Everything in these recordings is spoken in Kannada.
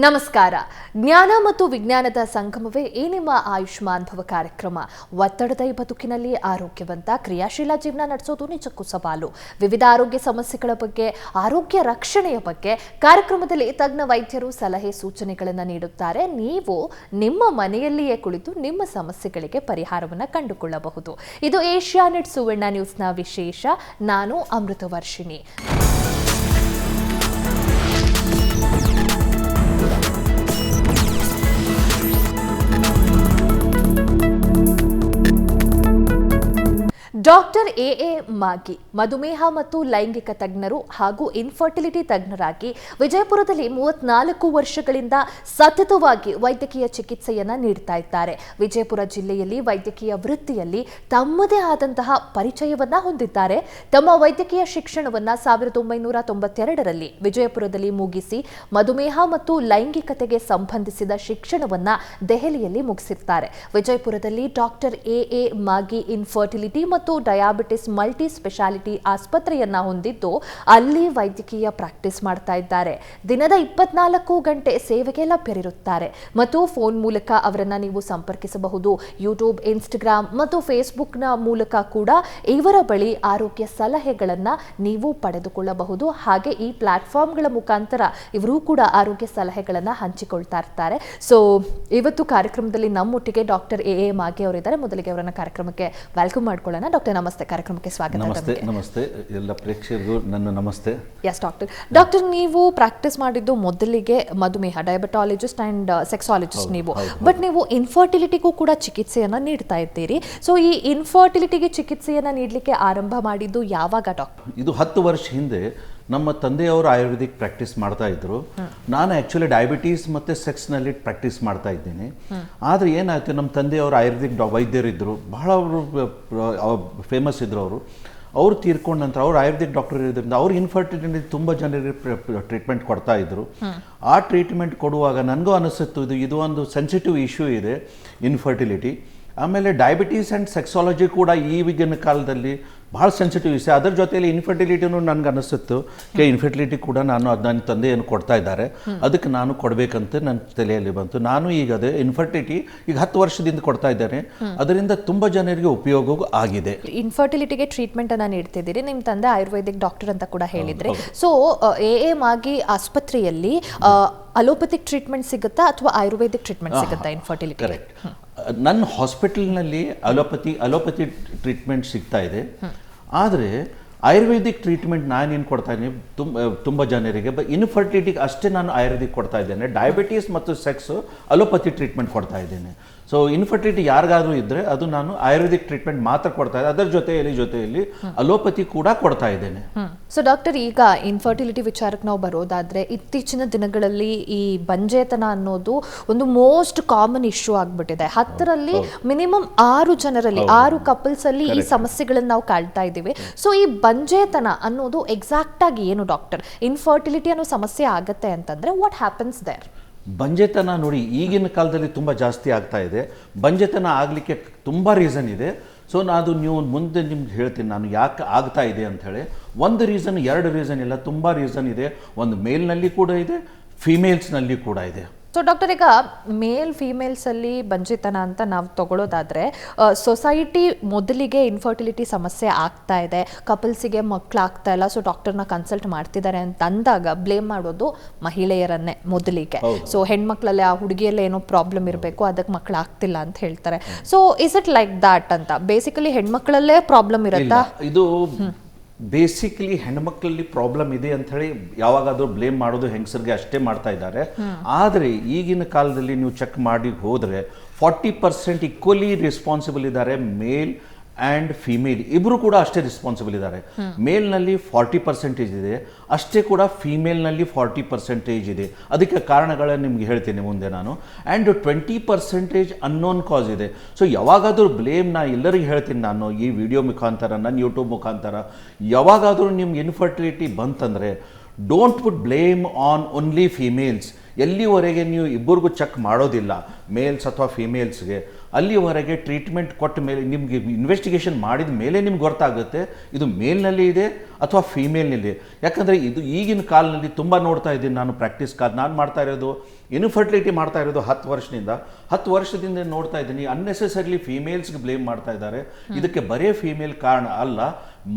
ನಮಸ್ಕಾರ. ಜ್ಞಾನ ಮತ್ತು ವಿಜ್ಞಾನದ ಸಂಗಮವೇ ಈ ನಿಮ್ಮ ಆಯುಷ್ಮಾನ್ ಭವ ಕಾರ್ಯಕ್ರಮ. ಒತ್ತಡದ ಈ ಬದುಕಿನಲ್ಲಿ ಆರೋಗ್ಯವಂತ ಕ್ರಿಯಾಶೀಲ ಜೀವನ ನಡೆಸೋದು ನಿಜಕ್ಕೂ ಸವಾಲು. ವಿವಿಧ ಆರೋಗ್ಯ ಸಮಸ್ಯೆಗಳ ಬಗ್ಗೆ, ಆರೋಗ್ಯ ರಕ್ಷಣೆಯ ಬಗ್ಗೆ ಕಾರ್ಯಕ್ರಮದಲ್ಲಿ ತಜ್ಞ ವೈದ್ಯರು ಸಲಹೆ ಸೂಚನೆಗಳನ್ನು ನೀಡುತ್ತಾರೆ. ನೀವು ನಿಮ್ಮ ಮನೆಯಲ್ಲಿಯೇ ಕುಳಿತು ನಿಮ್ಮ ಸಮಸ್ಯೆಗಳಿಗೆ ಪರಿಹಾರವನ್ನು ಕಂಡುಕೊಳ್ಳಬಹುದು. ಇದು ಏಷ್ಯಾನೆಟ್ ಸುವರ್ಣ ನ್ಯೂಸ್ನ ವಿಶೇಷ. ನಾನು ಅಮೃತವರ್ಷಿಣಿ. ಡಾಕ್ಟರ್ ಎ ಮಾಗಿ ಮಧುಮೇಹ ಮತ್ತು ಲೈಂಗಿಕ ತಜ್ಞರು ಹಾಗೂ ಇನ್ಫರ್ಟಿಲಿಟಿ ತಜ್ಞರಾಗಿ ವಿಜಯಪುರದಲ್ಲಿ 34 ವರ್ಷಗಳಿಂದ ಸತತವಾಗಿ ವೈದ್ಯಕೀಯ ಚಿಕಿತ್ಸೆಯನ್ನು ನೀಡ್ತಾ ಇದ್ದಾರೆ. ವಿಜಯಪುರ ಜಿಲ್ಲೆಯಲ್ಲಿ ವೈದ್ಯಕೀಯ ವೃತ್ತಿಯಲ್ಲಿ ತಮ್ಮದೇ ಆದಂತಹ ಪರಿಚಯವನ್ನ ಹೊಂದಿದ್ದಾರೆ. ತಮ್ಮ ವೈದ್ಯಕೀಯ ಶಿಕ್ಷಣವನ್ನ 1992ರಲ್ಲಿ ವಿಜಯಪುರದಲ್ಲಿ ಮುಗಿಸಿ ಮಧುಮೇಹ ಮತ್ತು ಲೈಂಗಿಕತೆಗೆ ಸಂಬಂಧಿಸಿದ ಶಿಕ್ಷಣವನ್ನ ದೆಹಲಿಯಲ್ಲಿ ಮುಗಿಸಿರ್ತಾರೆ. ವಿಜಯಪುರದಲ್ಲಿ ಡಾಕ್ಟರ್ ಎ ಮಾಗಿ ಇನ್ಫರ್ಟಿಲಿಟಿ ಮತ್ತು ಡಯಾಬಿಟಿಸ್ ಮಲ್ಟಿ ಸ್ಪೆಷಾಲಿಟಿ ಆಸ್ಪತ್ರೆಯನ್ನ ಹೊಂದಿದ್ದು ಅಲ್ಲಿ ವೈದ್ಯಕೀಯ ಪ್ರಾಕ್ಟೀಸ್ ಮಾಡ್ತಾ ಇದ್ದಾರೆ. ದಿನದ 24 ಗಂಟೆ ಸೇವೆಗೆ ಲಭ್ಯರಿರುತ್ತಾರೆ ಮತ್ತು ಫೋನ್ ಮೂಲಕ ಅವರನ್ನ ನೀವು ಸಂಪರ್ಕಿಸಬಹುದು. ಯೂಟ್ಯೂಬ್, ಇನ್ಸ್ಟಾಗ್ರಾಮ್ ಮತ್ತು ಫೇಸ್ಬುಕ್ನ ಮೂಲಕ ಕೂಡ ಇವರ ಬಳಿ ಆರೋಗ್ಯ ಸಲಹೆಗಳನ್ನ ನೀವು ಪಡೆದುಕೊಳ್ಳಬಹುದು. ಹಾಗೆ ಈ ಪ್ಲಾಟ್ಫಾರ್ಮ್ಗಳ ಮುಖಾಂತರ ಇವರು ಕೂಡ ಆರೋಗ್ಯ ಸಲಹೆಗಳನ್ನ ಹಂಚಿಕೊಳ್ತಾ ಇರ್ತಾರೆ. ಸೊ ಇವತ್ತು ಕಾರ್ಯಕ್ರಮದಲ್ಲಿ ನಮ್ಮೊಟ್ಟಿಗೆ ಡಾಕ್ಟರ್ ಎ ಮಾಗಿ ಅವರಿದ್ದಾರೆ. ಮೊದಲಿಗೆ ಅವರನ್ನ ಕಾರ್ಯಕ್ರಮಕ್ಕೆ ವೆಲ್ಕಮ್ ಮಾಡ್ಕೊಳ್ಳೋಣ. ಡಾಕ್ಟರ್ ನಮಸ್ತೆ, ಕಾರ್ಯಕ್ರಮಕ್ಕೆ ಸ್ವಾಗತ. ನಮಸ್ತೆ ಎಲ್ಲ ಪ್ರೇಕ್ಷಕರಿಗೂ ನನ್ನ ನಮಸ್ತೆ. ಎಸ್ ಡಾಕ್ಟರ್, ನೀವು ಪ್ರಾಕ್ಟೀಸ್ ಮಾಡಿದ್ದು ಮೊದಲಿಗೆ ಮಧುಮೇಹ, ಡಯಾಬಿಟಾಲಜಿಸ್ಟ್ ಅಂಡ್ ಸೆಕ್ಸಾಲಜಿಸ್ಟ್ ನೀವು, ಬಟ್ ನೀವು ಇನ್ಫರ್ಟಿಲಿಟಿಗೂ ಕೂಡ ಚಿಕಿತ್ಸೆಯನ್ನ ನೀಡ್ತಾ ಇದ್ದೀರಿ. ಸೊ ಈ ಇನ್ಫರ್ಟಿಲಿಟಿಗೆ ಚಿಕಿತ್ಸೆಯನ್ನ ನೀಡಲಿಕ್ಕೆ ಆರಂಭ ಮಾಡಿದ್ದು ಯಾವಾಗ ಡಾಕ್ಟರ್? ಇದು 10 ವರ್ಷ ಹಿಂದೆ ನಮ್ಮ ತಂದೆಯವರು ಆಯುರ್ವೇದಿಕ್ ಪ್ರಾಕ್ಟೀಸ್ ಮಾಡ್ತಾ ಇದ್ರು. ನಾನು ಆ್ಯಕ್ಚುಲಿ ಡಯಾಬಿಟೀಸ್ ಮತ್ತು ಸೆಕ್ಸ್ನಲ್ಲಿ ಪ್ರಾಕ್ಟೀಸ್ ಮಾಡ್ತಾ ಇದ್ದೀನಿ. ಆದರೆ ಏನಾಯ್ತು, ನಮ್ಮ ತಂದೆಯವರು ಆಯುರ್ವೇದಿಕ್ ವೈದ್ಯರಿದ್ದರು, ಬಹಳ ಅವರು ಫೇಮಸ್ ಇದ್ದರು. ಅವರು ತೀರ್ಕೊಂಡ ನಂತರ ಅವರು ಆಯುರ್ವೇದಿಕ್ ಡಾಕ್ಟರ್ ಇರೋದ್ರಿಂದ ಅವರು ಇನ್ಫರ್ಟಿಲಿಟಿ ತುಂಬ ಜನರಿಗೆ ಟ್ರೀಟ್ಮೆಂಟ್ ಕೊಡ್ತಾ ಇದ್ರು. ಆ ಟ್ರೀಟ್ಮೆಂಟ್ ಕೊಡುವಾಗ ನನಗೂ ಅನಿಸುತ್ತು ಇದು ಒಂದು ಸೆನ್ಸಿಟಿವ್ ಇಶ್ಯೂ ಇದೆ ಇನ್ಫರ್ಟಿಲಿಟಿ. ಆಮೇಲೆ ಡಯಾಬಿಟೀಸ್ ಆ್ಯಂಡ್ ಸೆಕ್ಸಾಲಜಿ ಕೂಡ ಈಗಿನ ಕಾಲದಲ್ಲಿ ಭಾಳ ಸೆನ್ಸಿಟಿವ್ ವಿಷಯ. ಅದರ ಜೊತೆಯಲ್ಲಿ ಇನ್ಫರ್ಟಿಲಿಟಿನೂ ನನಗೆ ಅನಿಸುತ್ತು ಇನ್ಫರ್ಟಿಲಿಟಿ ಕೂಡ ನನ್ನ ತಂದೆಯನ್ನು ಕೊಡ್ತಾ ಇದ್ದಾರೆ, ಅದಕ್ಕೆ ನಾನು ಕೊಡಬೇಕಂತ ನನ್ನ ತಲೆಯಲ್ಲಿ ಬಂತು. ನಾನು ಈಗ ಅದೇ ಇನ್ಫರ್ಟಿಲಿಟಿ ಈಗ 10 ವರ್ಷದಿಂದ ಕೊಡ್ತಾ ಇದ್ದೇನೆ. ಅದರಿಂದ ತುಂಬ ಜನರಿಗೆ ಉಪಯೋಗ ಆಗಿದೆ. ಇನ್ಫರ್ಟಿಲಿಟಿಗೆ ಟ್ರೀಟ್ಮೆಂಟ್ ಅನ್ನ ನೀಡ್ತಿದ್ದೀರಿ. ನಿಮ್ಮ ತಂದೆ ಆಯುರ್ವೇದಿಕ್ ಡಾಕ್ಟರ್ ಅಂತ ಕೂಡ ಹೇಳಿದ್ರಿ. ಸೊ ಎ ಮಾಗಿ ಆಸ್ಪತ್ರೆಯಲ್ಲಿ ಅಲೋಪತಿಕ್ ಟ್ರೀಟ್ಮೆಂಟ್ ಸಿಗುತ್ತಾ ಅಥವಾ ಆಯುರ್ವೇದಿಕ್ ಟ್ರೀಟ್ಮೆಂಟ್ ಸಿಗುತ್ತಾ ಇನ್ಫರ್ಟಿಲಿಟಿ? ಕರೆಕ್ಟ್. ನನ್ನ ಹಾಸ್ಪಿಟಲ್ನಲ್ಲಿ ಅಲೋಪತಿ ಟ್ರೀಟ್ಮೆಂಟ್ ಸಿಗ್ತಾ ಇದೆ. ಆದರೆ ಆಯುರ್ವೇದಿಕ್ ಟ್ರೀಟ್ಮೆಂಟ್ ನಾನೇನು ಕೊಡ್ತಾ ಇದ್ದೀನಿ ತುಂಬ ಜನರಿಗೆ. ಇನ್ಫರ್ಟಿಲಿಟಿಗೆ ಅಷ್ಟೇ ನಾನು ಆಯುರ್ವೇದಿಕ್ ಕೊಡ್ತಾ ಇದ್ದೇನೆ. ಡಯಾಬಿಟೀಸ್ ಮತ್ತು ಸೆಕ್ಸ್ ಅಲೋಪತಿ ಟ್ರೀಟ್ಮೆಂಟ್ ಕೊಡ್ತಾ ಇದ್ದೇನೆ. ಸೊ ಇನ್ಫರ್ಟಿಲಿಟಿ ಯಾರಿಗಾದ್ರೂ ಇದ್ದರೆ ಅದು ನಾನು ಆಯುರ್ವೇದಿಕ್ ಟ್ರೀಟ್ಮೆಂಟ್ ಮಾತ್ರ ಕೊಡ್ತಾ ಇದ್ದೆ. ಅದರ ಜೊತೆಯಲ್ಲಿ ಅಲೋಪತಿ ಕೂಡ ಕೊಡ್ತಾ ಇದ್ದೇನೆ. ಸೊ ಡಾಕ್ಟರ್, ಈಗ ಇನ್ಫರ್ಟಿಲಿಟಿ ವಿಚಾರಕ್ಕೆ ನಾವು ಬರೋದಾದ್ರೆ, ಇತ್ತೀಚಿನ ದಿನಗಳಲ್ಲಿ ಈ ಬಂಜೇತನ ಅನ್ನೋದು ಒಂದು ಮೋಸ್ಟ್ ಕಾಮನ್ ಇಶ್ಯೂ ಆಗ್ಬಿಟ್ಟಿದೆ. 10ರಲ್ಲಿ ಮಿನಿಮಮ್ 6 ಜನರಲ್ಲಿ 6 ಕಪಲ್ಸ್ ಅಲ್ಲಿ ಈ ಸಮಸ್ಯೆಗಳನ್ನ ನಾವು ಕಾಣ್ತಾ ಇದ್ದೀವಿ. ಸೊ ಈ ಬಂಜೇತನ ಅನ್ನೋದು ಎಕ್ಸಾಕ್ಟ್ ಆಗಿ ಏನು ಡಾಕ್ಟರ್? ಇನ್ಫರ್ಟಿಲಿಟಿ ಅನ್ನೋ ಸಮಸ್ಯೆ ಆಗತ್ತೆ ಅಂತಂದ್ರೆ ವಾಟ್ ಹ್ಯಾಪನ್ಸ್ ದೇರ್? ಬಂಜೆತನ ನೋಡಿ ಈಗಿನ ಕಾಲದಲ್ಲಿ ತುಂಬ ಜಾಸ್ತಿ ಆಗ್ತಾ ಇದೆ. ಬಂಜೆತನ ಆಗಲಿಕ್ಕೆ ತುಂಬ ರೀಸನ್ ಇದೆ. ಸೊ ನೀವು ಮುಂದೆ ನಿಮ್ಗೆ ಹೇಳ್ತೀನಿ ನಾನು ಯಾಕೆ ಆಗ್ತಾ ಇದೆ ಅಂಥೇಳಿ. ಒಂದು ರೀಸನ್, 2 ರೀಸನ್ ಇಲ್ಲ, ತುಂಬ ರೀಸನ್ ಇದೆ. ಒಂದು ಮೇಲ್ನಲ್ಲಿ ಕೂಡ ಇದೆ, ಫಿಮೇಲ್ಸ್ನಲ್ಲಿ ಕೂಡ ಇದೆ. ಸೊ ಡಾಕ್ಟರ್, ಈಗ ಮೇಲ್ ಫಿಮೇಲ್ಸ್ ಅಲ್ಲಿ ಬಂಜೆತನ ಅಂತ ನಾವು ತಗೊಳ್ಳೋದಾದ್ರೆ, ಸೊಸೈಟಿ ಮೊದಲಿಗೆ ಇನ್ಫರ್ಟಿಲಿಟಿ ಸಮಸ್ಯೆ ಆಗ್ತಾ ಇದೆ, ಕಪಲ್ಸಿಗೆ ಮಕ್ಕಳಾಗ್ತಾ ಇಲ್ಲ, ಸೊ ಡಾಕ್ಟರ್ನ ಕನ್ಸಲ್ಟ್ ಮಾಡ್ತಿದ್ದಾರೆ ಅಂತ ಅಂದಾಗ ಬ್ಲೇಮ್ ಮಾಡೋದು ಮಹಿಳೆಯರನ್ನೇ ಮೊದಲಿಗೆ. ಸೊ ಹೆಣ್ಮಕ್ಳಲ್ಲಿ ಆ ಹುಡುಗಿಯಲ್ಲೇ ಏನೋ ಪ್ರಾಬ್ಲಮ್ ಇರಬೇಕು, ಅದಕ್ಕೆ ಮಕ್ಕಳು ಆಗ್ತಿಲ್ಲ ಅಂತ ಹೇಳ್ತಾರೆ. ಸೊ ಇಸ್ ಇಟ್ ಲೈಕ್ ದಾಟ್ ಅಂತ? ಬೇಸಿಕಲಿ ಹೆಣ್ಮಕ್ಳಲ್ಲೇ ಪ್ರಾಬ್ಲಮ್ ಇರುತ್ತಾ? ಇದು ಬೇಸಿಕಲಿ ಹೆಣ್ಮಕ್ಳಲ್ಲಿ ಪ್ರಾಬ್ಲಮ್ ಇದೆ ಅಂತ ಹೇಳಿ ಯಾವಾಗಾದ್ರೂ ಬ್ಲೇಮ್ ಮಾಡೋದು ಹೆಂಗಸರಿಗೆ ಅಷ್ಟೇ ಮಾಡ್ತಾ ಇದ್ದಾರೆ. ಆದರೆ ಈಗಿನ ಕಾಲದಲ್ಲಿ ನೀವು ಚೆಕ್ ಮಾಡಿ ಹೋದರೆ 40% ಈಕ್ವಲಿ ರೆಸ್ಪಾನ್ಸಿಬಲ್ ಇದ್ದಾರೆ. ಮೇಲ್ ಆ್ಯಂಡ್ ಫಿಮೇಲ್ ಇಬ್ಬರು ಕೂಡ ಅಷ್ಟೇ ರೆಸ್ಪಾನ್ಸಿಬಲ್ ಇದ್ದಾರೆ. ಮೇಲ್ನಲ್ಲಿ 40% ಇದೆ, ಅಷ್ಟೇ ಕೂಡ ಫಿಮೇಲ್ನಲ್ಲಿ 40% ಇದೆ. ಅದಕ್ಕೆ ಕಾರಣಗಳನ್ನ ನಿಮ್ಗೆ ಹೇಳ್ತೀನಿ ಮುಂದೆ ನಾನು. ಆ್ಯಂಡ್ 20% ಅನ್ನೋನ್ ಕಾಸ್ ಇದೆ. ಸೊ ಯಾವಾಗಾದರೂ ಬ್ಲೇಮ್ ಎಲ್ಲರಿಗೂ ಹೇಳ್ತೀನಿ ನಾನು ಈ ವಿಡಿಯೋ ಮುಖಾಂತರ, ನನ್ನ ಯೂಟ್ಯೂಬ್ ಮುಖಾಂತರ, ಯಾವಾಗಾದರೂ ನಿಮ್ಗೆ ಇನ್ಫರ್ಟಿಲಿಟಿ ಬಂತಂದರೆ don't put blame on only females. ಎಲ್ಲಿವರೆಗೆ ನೀವು ಇಬ್ಬರಿಗೂ ಚೆಕ್ ಮಾಡೋದಿಲ್ಲ, ಮೇಲ್ಸ್ ಅಥವಾ ಫಿಮೇಲ್ಸ್ಗೆ, ಅಲ್ಲಿವರೆಗೆ ಟ್ರೀಟ್ಮೆಂಟ್ ಕೊಟ್ಟ ಮೇಲೆ ನಿಮಗೆ ಇನ್ವೆಸ್ಟಿಗೇಷನ್ ಮಾಡಿದ ಮೇಲೆ ನಿಮ್ಗೆ ಗೊತ್ತಾಗುತ್ತೆ ಇದು ಮೇಲ್ನಲ್ಲಿ ಇದೆ ಅಥವಾ ಫೀಮೇಲ್ನಲ್ಲಿ. ಯಾಕಂದರೆ ಇದು ಈಗಿನ ಕಾಲದಲ್ಲಿ ತುಂಬ ನೋಡ್ತಾ ಇದ್ದೀನಿ ನಾನು, ಪ್ರಾಕ್ಟೀಸ್ ನಾನು ಮಾಡ್ತಾ ಇರೋದು ಇನ್ಫರ್ಟಿಲಿಟಿ ಮಾಡ್ತಾ ಇರೋದು 10 ವರ್ಷದಿಂದ ನೋಡ್ತಾ ಇದ್ದೀನಿ. ಅನ್ನೆಸೆಸರಿಲಿ ಫೀಮೇಲ್ಸ್ಗೆ ಬ್ಲೇಮ್ ಮಾಡ್ತಾ ಇದ್ದಾರೆ. ಇದಕ್ಕೆ ಬರೇ ಫೀಮೇಲ್ ಕಾರಣ ಅಲ್ಲ,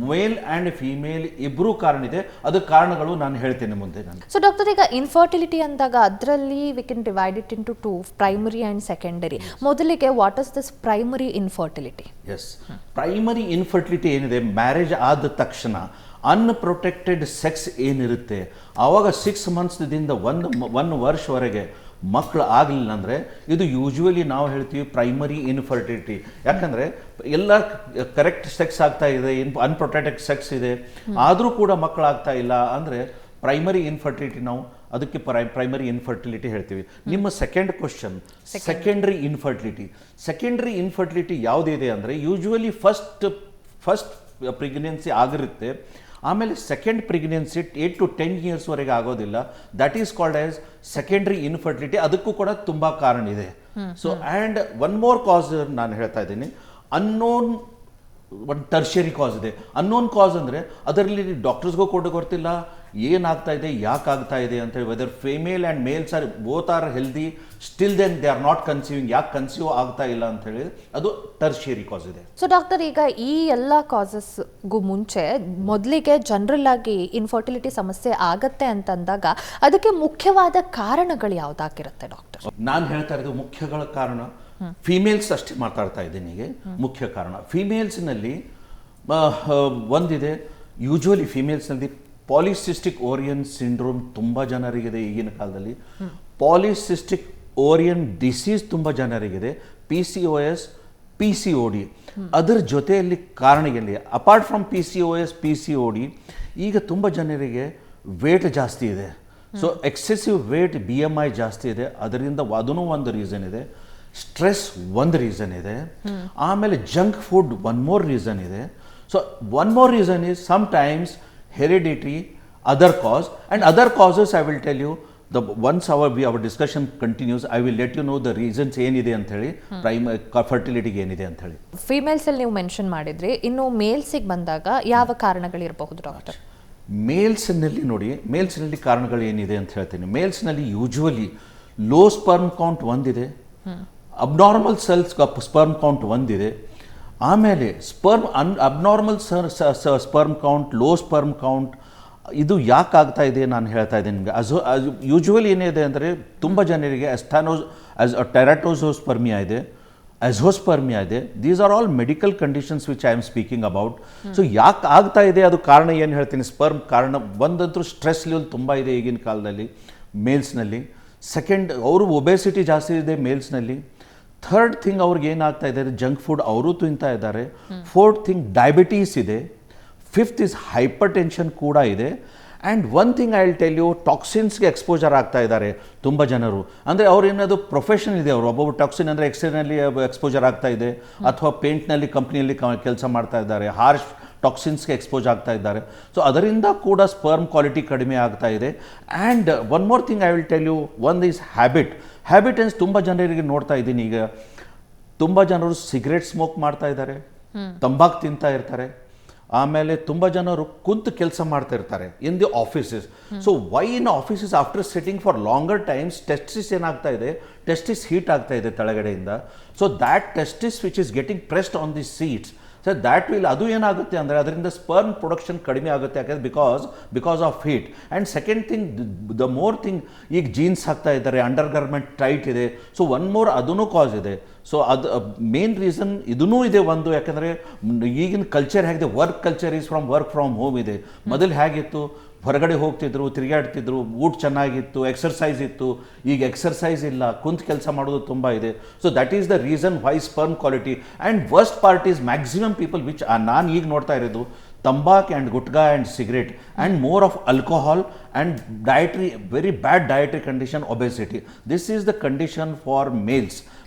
ಮೇಲ್ ಆ್ಯಂಡ್ ಫೀಮೇಲ್ ಇಬ್ಬರೂ ಕಾರಣ ಇದೆ. ಅದಕ್ಕೆ ಕಾರಣಗಳು ನಾನು ಹೇಳ್ತೇನೆ ಮುಂದೆ. ನಾನು ಸೊ ಡಾಕ್ಟರ್, ಈಗ ಇನ್ಫರ್ಟಿಲಿಟಿ ಅಂದಾಗ ಅದರಲ್ಲಿ we can divide it into 2, primary and secondary. ಮೊದಲಿಗೆ what is this primary infertility? Yes, primary infertility ಏನಿದೆ, ಮ್ಯಾರೇಜ್ ಆದ ತಕ್ಷಣ ಅನ್ಪ್ರೊಟೆಕ್ಟೆಡ್ ಸೆಕ್ಸ್ ಏನಿರುತ್ತೆ ಆವಾಗ 6 ಮಂತ್ಸ್ದಿಂದ 1 ವರ್ಷವರೆಗೆ ಮಕ್ಕಳು ಆಗಲಿಲ್ಲ ಅಂದರೆ ಇದು ಯೂಶ್ವಲಿ ನಾವು ಹೇಳ್ತೀವಿ ಪ್ರೈಮರಿ ಇನ್ಫರ್ಟಿಲಿಟಿ. ಯಾಕಂದರೆ ಎಲ್ಲ ಕರೆಕ್ಟ್ ಸೆಕ್ಸ್ ಆಗ್ತಾ ಇದೆ, ಅನ್ಪ್ರೊಟೆಕ್ಟೆಡ್ ಸೆಕ್ಸ್ ಇದೆ, ಆದರೂ ಕೂಡ ಮಕ್ಕಳಾಗ್ತಾ ಇಲ್ಲ ಅಂದರೆ ಪ್ರೈಮರಿ ಇನ್ಫರ್ಟಿಲಿಟಿ, ನಾವು ಅದಕ್ಕೆ ಪ್ರೈಮರಿ ಇನ್ಫರ್ಟಿಲಿಟಿ ಹೇಳ್ತೀವಿ. ನಿಮ್ಮ ಸೆಕೆಂಡ್ ಕ್ವಶನ್, ಸೆಕೆಂಡ್ರಿ ಇನ್ಫರ್ಟಿಲಿಟಿ ಯಾವುದಿದೆ ಅಂದರೆ ಯೂಶ್ವಲಿ ಫಸ್ಟ್ ಪ್ರೆಗ್ನೆನ್ಸಿ ಆಗಿರುತ್ತೆ, ಆಮೇಲೆ ಸೆಕೆಂಡ್ ಪ್ರೆಗ್ನೆನ್ಸಿ 8 to 10 ಇಯರ್ಸ್ವರೆಗೆ ಆಗೋದಿಲ್ಲ. That is called as secondary infertility. ಅದಕ್ಕೂ ಕೂಡ ತುಂಬ ಕಾರಣ ಇದೆ. ಸೊ ಆ್ಯಂಡ್ ಒನ್ ಮೋರ್ ಕಾಸ್ ನಾನು ಹೇಳ್ತಾ ಇದ್ದೀನಿ, ಅನ್ನೋನ್ ಒಂದು ಟರ್ಷರಿ ಕಾಸ್ ಇದೆ. ಅನ್ನೋನ್ ಕಾಸ್ ಅಂದರೆ ಅದರಲ್ಲಿ ಡಾಕ್ಟರ್ಸ್ಗೂ ಕೂಡ ಗೊತ್ತಿಲ್ಲ ಏನಾಗ್ತಾ ಇದೆ, ಯಾಕೆ ಆಗ್ತಾ ಇದೆ ಅಂತೇಳಿ. Whether female and males are both are healthy, still then they are not conceiving. ಯಾಕೆ ಕನ್ಸೀವ್ ಆಗ್ತಾ ಇಲ್ಲ ಅಂತ ಹೇಳಿ ಅದು ಟರ್ಷಿಯರಿ ಕಾಸ್ ಇದೆ. ಸೊ ಡಾಕ್ಟರ್, ಈಗ ಈ ಎಲ್ಲ ಕಾಸಸ್ಗೂ ಮುಂಚೆ ಮೊದಲಿಗೆ ಜನರಲ್ ಆಗಿ ಇನ್ಫರ್ಟಿಲಿಟಿ ಸಮಸ್ಯೆ ಆಗತ್ತೆ ಅಂತಂದಾಗ ಅದಕ್ಕೆ ಮುಖ್ಯವಾದ ಕಾರಣಗಳು ಯಾವುದಾಗಿರುತ್ತೆ ಡಾಕ್ಟರ್? ನಾನು ಹೇಳ್ತಾ ಇರೋದು ಮುಖ್ಯಗಳ ಕಾರಣ ಫಿಮೇಲ್ಸ್ ಅಷ್ಟೇ ಮಾತಾಡ್ತಾ ಇದ್ದೀನಿ. ಈಗ ಮುಖ್ಯ ಕಾರಣ ಫಿಮೇಲ್ಸ್ನಲ್ಲಿ ಒಂದಿದೆ. ಯೂಶ್ವಲಿ ಫಿಮೇಲ್ಸ್ನಲ್ಲಿ ಪಾಲಿಸಿಸ್ಟಿಕ್ ಓರಿಯನ್ ಸಿಂಡ್ರೋಮ್ ತುಂಬ ಜನರಿಗಿದೆ ಈಗಿನ ಕಾಲದಲ್ಲಿ. ಪಾಲಿಸಿಸ್ಟಿಕ್ ಓರಿಯನ್ ಡಿಸೀಸ್ ತುಂಬ ಜನರಿಗಿದೆ. PCOS, PCOD. ಅದರ ಜೊತೆಯಲ್ಲಿ ಕಾರಣ ಎಲ್ಲಿ, ಅಪಾರ್ಟ್ ಫ್ರಮ್ PCOS, PCOD ಈಗ ತುಂಬ ಜನರಿಗೆ ವೇಟ್ ಜಾಸ್ತಿ ಇದೆ. ಸೊ ಎಕ್ಸೆಸಿವ್ ವೇಟ್, BMI ಜಾಸ್ತಿ ಇದೆ, ಅದರಿಂದ ಅದೂ ಒಂದು ರೀಸನ್ ಇದೆ. ಸ್ಟ್ರೆಸ್ ಒಂದು ರೀಸನ್ ಇದೆ. ಆಮೇಲೆ junk food one more reason ಇದೆ. So one more reason is sometimes hereditary, other cause, and other causes I will tell you. Once our discussion continues, I will let you know the reasons ಏನಿದೆ ಅಂತ ಹೇಳಿ, ಫರ್ಟಿಲಿಟಿಗೆ ಏನಿದೆ ಅಂತ ಹೇಳಿ. ಫಿಮೇಲ್ಸ್ ಅಲ್ಲಿ ನೀವು ಮೆನ್ಷನ್ ಮಾಡಿದ್ರಿ, ಇನ್ನು ಮೇಲ್ಸಿಗೆ ಬಂದಾಗ ಯಾವ ಕಾರಣಗಳಿರಬಹುದು ಡಾಕ್ಟರ್? ಮೇಲ್ಸ್ನಲ್ಲಿ ನೋಡಿ, ಮೇಲ್ಸ್ನಲ್ಲಿ ಕಾರಣಗಳು ಏನಿದೆ ಅಂತ ಹೇಳ್ತೀನಿ. ಮೇಲ್ಸ್ನಲ್ಲಿ ಯೂಶ್ವಲಿ ಲೋ ಸ್ಪರ್ಮ್ ಕೌಂಟ್ ಒಂದಿದೆ, ಅಬ್ನಾರ್ಮಲ್ ಸೆಲ್ಸ್ ಸ್ಪರ್ಮ್ ಕೌಂಟ್ ಒಂದಿದೆ. ಆಮೇಲೆ abnormal sperm count, low sperm count, ಇದು ಯಾಕೆ ಆಗ್ತಾ ಇದೆ ನಾನು ಹೇಳ್ತಾ ಇದ್ದೀನಿ ನಿಮಗೆ. ಯೂಶ್ವಲಿ ಏನಿದೆ ಅಂದರೆ ತುಂಬ ಜನರಿಗೆ ಟೆರಾಟೋಸೋಸ್ಪರ್ಮಿಯಾ ಇದೆ, ಅಝೋಸ್ಪರ್ಮಿಯಾ ಇದೆ. These are all medical conditions which I am speaking about. So ಯಾಕೆ ಆಗ್ತಾ ಇದೆ ಅದು ಕಾರಣ ಏನು ಹೇಳ್ತೀನಿ. ಸ್ಪರ್ಮ್ ಕಾರಣ ಒಂದಂತೂ ಸ್ಟ್ರೆಸ್ ಲೆವೆಲ್ ತುಂಬ ಇದೆ ಈಗಿನ ಕಾಲದಲ್ಲಿ ಮೇಲ್ಸ್ನಲ್ಲಿ. ಸೆಕೆಂಡ್, ಅವರು ಒಬೆಸಿಟಿ ಜಾಸ್ತಿ ಇದೆ ಮೇಲ್ಸ್ನಲ್ಲಿ. ಥರ್ಡ್ ಥಿಂಗ್, ಅವ್ರಿಗೆ ಏನಾಗ್ತಾ ಇದೆ, ಜಂಕ್ ಫುಡ್ ಅವರು ತಿಂತಾ ಇದ್ದಾರೆ. ಫೋರ್ತ್ ಥಿಂಗ್, ಡಯಾಬಿಟೀಸ್ ಇದೆ. ಫಿಫ್ತ್ ಇಸ್ ಹೈಪರ್ ಟೆನ್ಷನ್ ಕೂಡ ಇದೆ. And one thing I will tell you, ಟಾಕ್ಸಿನ್ಸ್ಗೆ ಎಕ್ಸ್ಪೋಜರ್ ಆಗ್ತಾ ಇದ್ದಾರೆ ತುಂಬ ಜನರು. ಅಂದರೆ ಅವ್ರು ಏನಾದರೂ ಪ್ರೊಫೆಷನ್ ಇದೆ, ಅವರು ಒಬ್ಬೊಬ್ಬರು ಟಾಕ್ಸಿನ್ ಅಂದರೆ ಎಕ್ಸ್ರೇನಲ್ಲಿ ಎಕ್ಸ್ಪೋಜರ್ ಆಗ್ತಾ ಇದೆ, ಅಥವಾ ಪೇಂಟ್ನಲ್ಲಿ ಕಂಪ್ನಿಯಲ್ಲಿ ಕೆಲಸ ಮಾಡ್ತಾ ಇದ್ದಾರೆ, ಹಾರ್ಶ್ ಟಾಕ್ಸಿನ್ಸ್ಗೆ ಎಕ್ಸ್ಪೋಜ್ ಆಗ್ತಾ ಇದ್ದಾರೆ. ಸೊ ಅದರಿಂದ ಕೂಡ ಸ್ಪರ್ಮ್ ಕ್ವಾಲಿಟಿ ಕಡಿಮೆ ಆಗ್ತಾ ಇದೆ. And one more thing I will tell you, one is habit ಅನ್ಸ್ ತುಂಬ ಜನರಿಗೆ ನೋಡ್ತಾ ಇದ್ದೀನಿ. ಈಗ ತುಂಬ ಜನರು ಸಿಗರೇಟ್ ಸ್ಮೋಕ್ ಮಾಡ್ತಾ ಇದ್ದಾರೆ, ತಂಬಾಕು ತಿಂತಾ ಇರ್ತಾರೆ. ಆಮೇಲೆ ತುಂಬ ಜನರು ಕುಂತು ಕೆಲಸ ಮಾಡ್ತಾ ಇರ್ತಾರೆ in the offices. So why in offices after sitting for longer times testis ಏನಾಗ್ತಾ ಇದೆ, ಟೆಸ್ಟಿಸ್ ಹೀಟ್ ಆಗ್ತಾ ಇದೆ ತೆಳಗಡೆಯಿಂದ. So that testis which is getting pressed on the seats, so that will, ಅದು ಏನಾಗುತ್ತೆ ಅಂದರೆ ಅದರಿಂದ ಸ್ಪರ್ಮ್ ಪ್ರೊಡಕ್ಷನ್ ಕಡಿಮೆ ಆಗುತ್ತೆ. ಯಾಕಂದರೆ because of heat. And second thing, the more thing, ಈಗ ಜೀನ್ಸ್ ಹಾಕ್ತಾ ಇದ್ದಾರೆ, ಅಂಡರ್ ಗಾರ್ಮೆಂಟ್ ಟೈಟ್ ಇದೆ. ಸೊ ಒನ್ ಮೋರ್ ಅದೂ ಕಾಸ್ ಇದೆ. ಸೊ ಅದು ಮೇನ್ ರೀಸನ್ ಇದೂ ಇದೆ ಒಂದು. ಯಾಕಂದರೆ ಈಗಿನ ಕಲ್ಚರ್ ಹೇಗಿದೆ, work culture is work from home ಇದೆ. ಮೊದಲು ಹೇಗಿತ್ತು, ಹೊರಗಡೆ ಹೋಗ್ತಿದ್ರು, ತಿರುಗಾಡ್ತಿದ್ರು, ಊಟ ಚೆನ್ನಾಗಿತ್ತು, ಎಕ್ಸರ್ಸೈಸ್ ಇತ್ತು. ಈಗ ಎಕ್ಸರ್ಸೈಸ್ ಇಲ್ಲ, ಕುಂತು ಕೆಲಸ ಮಾಡೋದು ತುಂಬ ಇದೆ. So that is the reason why sperm quality. And worst part is maximum people which ನಾನು ಈಗ ನೋಡ್ತಾ ಇರೋದು, ತಂಬಾಕ್ and gutka and cigarette and more of alcohol and dietary, very bad dietary condition, obesity. This is the condition for males.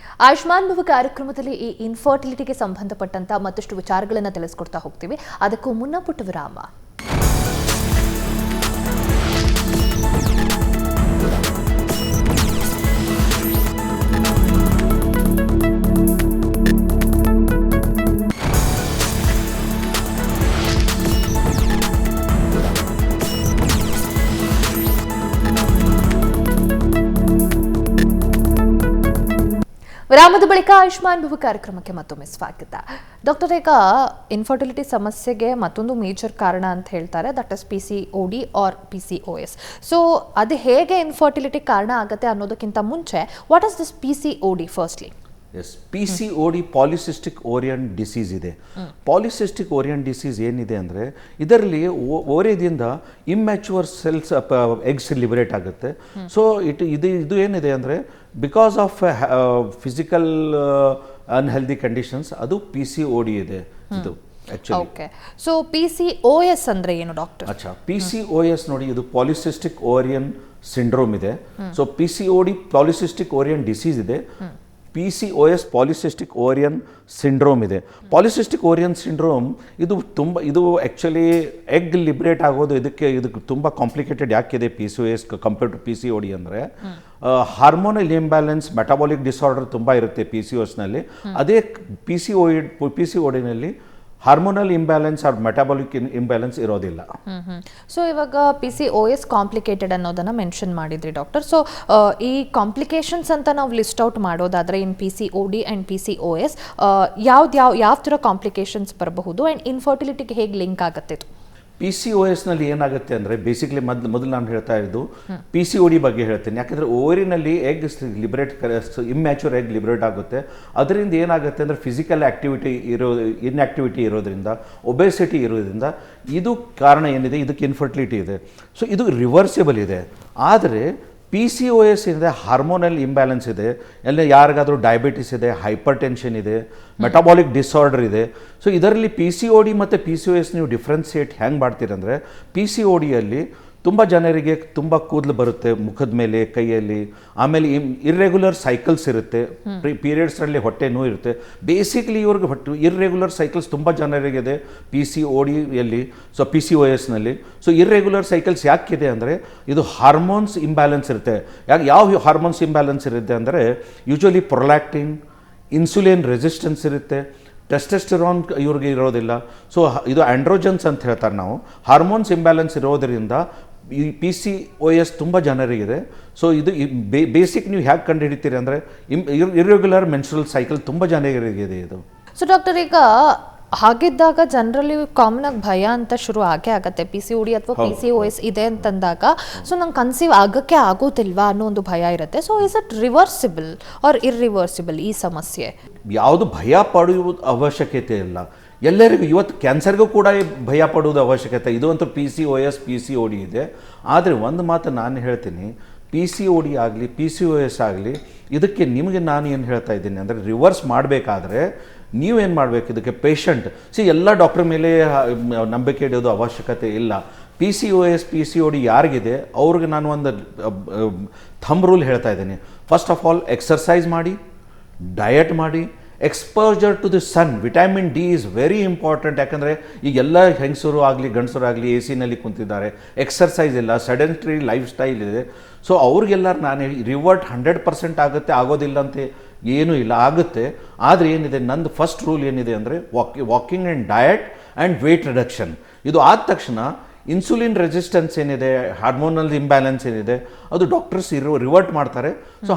Ayushman Bhava ಕಾರ್ಯಕ್ರಮದಲ್ಲಿ ಈ ಇನ್ಫರ್ಟಿಲಿಟಿಗೆ ಸಂಬಂಧಪಟ್ಟಂತ ಮತ್ತಷ್ಟು ವಿಚಾರಗಳನ್ನು ತಿಳಿಸ್ಕೊಡ್ತಾ ಹೋಗ್ತೀವಿ. ಅದಕ್ಕೂ ಮುನ್ನ ಪುಟ್ಟ ವಿರಾಮ. ವಿರಾಮದ ಬಳಿಕ ಆಯುಷ್ಮಾನ್ ಭವ ಕಾರ್ಯಕ್ರಮಕ್ಕೆ ಮತ್ತೊಮ್ಮೆ ಸ್ವಾಗತ. ಡಾಕ್ಟರ್, ಈಗ ಇನ್ಫರ್ಟಿಲಿಟಿ ಸಮಸ್ಯೆಗೆ ಮತ್ತೊಂದು ಮೇಜರ್ ಕಾರಣ ಅಂತ ಹೇಳ್ತಾರೆ, that is PCOD or PCOS. So ಅದು ಹೇಗೆ ಇನ್ಫರ್ಟಿಲಿಟಿ ಕಾರಣ ಆಗುತ್ತೆ ಅನ್ನೋದಕ್ಕಿಂತ ಮುಂಚೆ, what is this PCOD firstly? Yes, PCOD polycystic ovarian disease ಇದೆ. ಪಾಲಿಸಿಸ್ಟಿಕ್ ಓರಿಯನ್ ಡಿಸೀಸ್ ಏನಿದೆ ಅಂದರೆ ಇದರಲ್ಲಿ ಓರಿಯದಿಂದ ಇಮ್ಯಾಚುವರ್ ಸೆಲ್ಸ್ ಎಗ್ಸ್ ಲಿಬರೇಟ್ ಆಗುತ್ತೆ. ಸೊ ಇದು ಏನಿದೆ ಅಂದರೆ because of physical unhealthy conditions, ಅದು PCOD ಇದೆ ಇದು ಆಕ್ಚುಲಿ. ಓಕೆ, ಸೊ PCOS ಅಂದ್ರೆ ಏನು ಡಾಕ್ಟರ್? ಅಚ್ಚಾ, PCOS ನೋಡಿ, ಇದು ಪಾಲಿಸಿಸ್ಟಿಕ್ ಓರಿಯನ್ ಸಿಂಡ್ರೋಮ್ ಇದೆ. So PCOD polycystic ovarian disease ಇದೆ. PCOS ಪಾಲಿಸಿಸ್ಟಿಕ್ ಓರಿಯನ್ ಸಿಂಡ್ರೋಮ್ ಇದೆ. ಪಾಲಿಸಿಸ್ಟಿಕ್ ಓರಿಯನ್ ಸಿಂಡ್ರೋಮ್ ಇದು ಆ್ಯಕ್ಚುಲಿ ಎಗ್ ಲಿಬ್ರೇಟ್ ಆಗೋದು ಇದಕ್ಕೆ ತುಂಬ ಕಾಂಪ್ಲಿಕೇಟೆಡ್ ಯಾಕಿದೆ PCOS ಕಂಪೇರ್ಡ್ ಟು PCOD ಅಂದರೆ ಹಾರ್ಮೋನಲ್ ಇಂಬ್ಯಾಲೆನ್ಸ್, ಮೆಟಾಬಾಲಿಕ್ ಡಿಸಾರ್ಡರ್ ತುಂಬ ಇರುತ್ತೆ PCOSನಲ್ಲಿ. ಅದೇ PCODನಲ್ಲಿ hormonal imbalance or metabolic imbalance ಇರೋದಿಲ್ಲ. ಸೊ ಇವಾಗ PCOS ಕಾಂಪ್ಲಿಕೇಟೆಡ್ ಅನ್ನೋದನ್ನ ಮೆನ್ಷನ್ ಮಾಡಿದ್ರಿ ಡಾಕ್ಟರ್. ಸೊ ಈ ಕಾಂಪ್ಲಿಕೇಶನ್ಸ್ ಅಂತ ನಾವು ಲಿಸ್ಟ್ ಔಟ್ ಮಾಡೋದಾದ್ರೆ ಇನ್ PCOD ಅಂಡ್ PCOS ಯಾವ ಥರ ಕಾಂಪ್ಲಿಕೇಶನ್ಸ್ ಬರಬಹುದು ಅಂಡ್ ಇನ್ಫರ್ಟಿಲಿಟಿಗೆ ಹೇಗೆ ಲಿಂಕ್ ಆಗುತ್ತೆ ಇದು? PCOSನಲ್ಲಿ ಏನಾಗುತ್ತೆ ಅಂದರೆ ಬೇಸಿಕ್ಲಿ ಮೊದಲು ನಾನು ಹೇಳ್ತಾ ಇದ್ದು PCOD ಬಗ್ಗೆ ಹೇಳ್ತೇನೆ. ಯಾಕಂದರೆ ಓವರಿನಲ್ಲಿ ಎಗ್ ಲಿಬರೇಟ್, ಇಮ್ಯಾಚೂರ್ ಎಗ್ ಲಿಬರೇಟ್ ಆಗುತ್ತೆ. ಅದರಿಂದ ಏನಾಗುತ್ತೆ ಅಂದರೆ ಫಿಸಿಕಲ್ ಇನ್ಆಕ್ಟಿವಿಟಿ ಇರೋದ್ರಿಂದ, ಒಬೆಸಿಟಿ ಇರೋದ್ರಿಂದ ಇದು ಕಾರಣ ಏನಿದೆ, ಇದಕ್ಕೆ ಇನ್ಫರ್ಟಿಲಿಟಿ ಇದೆ. ಸೊ ಇದು ರಿವರ್ಸಿಬಲ್ ಇದೆ. ಆದರೆ PCOS ಇದೆ, ಹಾರ್ಮೋನಲ್ ಇಂಬ್ಯಾಲೆನ್ಸ್ ಇದೆ, ಎಲ್ಲ ಯಾರಿಗಾದರೂ ಡಯಾಬಿಟಿಸ್ ಇದೆ, ಹೈಪರ್ ಟೆನ್ಷನ್ ಇದೆ, ಮೆಟಾಬಾಲಿಕ್ ಡಿಸಾರ್ಡರ್ ಇದೆ. ಸೊ ಇದರಲ್ಲಿ PCOD ಮತ್ತು PCOS ನೀವು ಡಿಫ್ರೆನ್ಸಿಯೇಟ್ ಹೆಂಗೆ ಮಾಡ್ತೀರಂದರೆ, PCODಯಲ್ಲಿ ತುಂಬ ಜನರಿಗೆ ತುಂಬ ಕೂದಲು ಬರುತ್ತೆ ಮುಖದ ಮೇಲೆ, ಕೈಯಲ್ಲಿ. ಆಮೇಲೆ ಇರ್ರೆಗ್ಯುಲರ್ ಸೈಕಲ್ಸ್ ಇರುತ್ತೆ, ಪೀರಿಯಡ್ಸ್ನಲ್ಲಿ ಹೊಟ್ಟೆ ನೋವು ಇರುತ್ತೆ. ಬೇಸಿಕ್ಲಿ ಇವ್ರಿಗೆ ಇರ್ರೆಗ್ಯುಲರ್ ಸೈಕಲ್ಸ್ ತುಂಬ ಜನರಿಗಿದೆ PCODಯಲ್ಲಿ. ಸೊ PCOSನಲ್ಲಿ ಸೊ ಇರ್ರೆಗ್ಯುಲರ್ ಸೈಕಲ್ಸ್ ಯಾಕಿದೆ ಅಂದರೆ ಇದು ಹಾರ್ಮೋನ್ಸ್ ಇಂಬ್ಯಾಲೆನ್ಸ್ ಇರುತ್ತೆ. ಯಾವ ಹಾರ್ಮೋನ್ಸ್ ಇಂಬ್ಯಾಲೆನ್ಸ್ ಇರುತ್ತೆ ಅಂದರೆ ಯೂಶ್ವಲಿ ಪ್ರೊಲ್ಯಾಕ್ಟಿನ್, ಇನ್ಸುಲಿನ್ ರೆಸಿಸ್ಟೆನ್ಸ್ ಇರುತ್ತೆ, ಟೆಸ್ಟೆಸ್ಟೆರಾನ್ ಇವ್ರಿಗೆ ಇರೋದಿಲ್ಲ. ಸೊ ಇದು ಆಂಡ್ರೋಜನ್ಸ್ ಅಂತ ಹೇಳ್ತಾರೆ ನಾವು. ಹಾರ್ಮೋನ್ಸ್ ಇಂಬ್ಯಾಲೆನ್ಸ್ ಇರೋದರಿಂದ ಈ PCOS ತುಂಬ ಜನರಿಗಿದೆ. ಸೊ ಇದು ಬೇಸಿಕ್ ನೀವು ಹೇಗೆ ಕಂಡು ಹಿಡಿತೀರಿ ಅಂದರೆ ಇರ್ರೆಗ್ಯುಲರ್ ಮೆನ್ಸ್ಟ್ರುಯಲ್ ಸೈಕಲ್ ತುಂಬ ಜನರಿಗಿದೆ ಇದು. ಸೊ ಡಾಕ್ಟರ್, ಈಗ ಹಾಗಿದ್ದಾಗ ಜನರಲಿ ಕಾಮನ್ ಆಗಿ ಭಯ ಅಂತ ಶುರು ಆಗತ್ತೆ, PCOD ಅಥವಾ PCOS ಇದೆ ಅಂತಂದಾಗ. ಸೊ ನಂಗೆ ಕನ್ಸೀವ್ ಆಗಕ್ಕೆ ಆಗೋದಿಲ್ವಾ ಅನ್ನೋ ಒಂದು ಭಯ ಇರುತ್ತೆ. So is it reversible or irreversible ಈ ಸಮಸ್ಯೆ? ಯಾವುದು ಭಯ ಪಡುವುದು ಅವಶ್ಯಕತೆ ಇಲ್ಲ. ಎಲ್ಲರಿಗೂ ಇವತ್ತು ಕ್ಯಾನ್ಸರ್ಗೂ ಕೂಡ ಭಯ ಪಡುವುದು ಅವಶ್ಯಕತೆ. ಇದು ಅಂತೂ PCOS PCOD ಇದೆ. ಆದರೆ ಒಂದು ಮಾತು ನಾನು ಹೇಳ್ತೀನಿ, PCOD ಆಗಲಿ PCOS ಆಗಲಿ ಇದಕ್ಕೆ ನಿಮಗೆ ನಾನು ಏನು ಹೇಳ್ತಾ ಇದ್ದೀನಿ ಅಂದರೆ, ರಿವರ್ಸ್ ಮಾಡಬೇಕಾದ್ರೆ ನೀವೇನು ಮಾಡಬೇಕು, ಇದಕ್ಕೆ ಪೇಷಂಟ್ ಎಲ್ಲ ಡಾಕ್ಟರ್ ಮೇಲೆ ನಂಬಿಕೆ ಇಡೋದು ಅವಶ್ಯಕತೆ ಇಲ್ಲ. PCOS PCOD ಯಾರಿಗಿದೆ ಅವ್ರಿಗೆ ನಾನು ಒಂದು ಥಂಬ್ ರೂಲ್ ಹೇಳ್ತಾ ಇದ್ದೀನಿ. ಫಸ್ಟ್ ಆಫ್ ಆಲ್ ಎಕ್ಸರ್ಸೈಸ್ ಮಾಡಿ, ಡಯಟ್ ಮಾಡಿ, exposure to the sun, vitamin D is very important. ಯಾಕಂದರೆ ಈಗೆಲ್ಲ ಹೆಂಗಸರು ಆಗಲಿ ಗಂಡಸರು ಆಗಲಿ AC ಕುಂತಿದ್ದಾರೆ, ಎಕ್ಸರ್ಸೈಸ್ ಇಲ್ಲ, ಸೆಡೆಂಟ್ರಿ ಲೈಫ್ ಸ್ಟೈಲ್ ಇದೆ. ಸೊ ಅವ್ರಿಗೆಲ್ಲ ನಾನು ರಿವರ್ಟ್ 100% ಆಗುತ್ತೆ, ಆಗೋದಿಲ್ಲ ಅಂತ ಏನೂ ಇಲ್ಲ, ಆಗುತ್ತೆ. ಆದರೆ ಏನಿದೆ, ನಂದು ಫಸ್ಟ್ ರೂಲ್ ಏನಿದೆ ಅಂದರೆ walking and diet and weight reduction. ಇದು ಆದ ತಕ್ಷಣ ಇನ್ಸುಲಿನ್ ರೆಸಿಸ್ಟೆನ್ಸ್ ಏನಿದೆ, ಹಾರ್ಮೋನಲ್ ಇಂಬ್ಯಾಲೆನ್ಸ್ ಏನಿದೆ, ಅದು ಡಾಕ್ಟರ್ಸ್ ರಿವರ್ಟ್ ಮಾಡ್ತಾರೆ. ಸೊ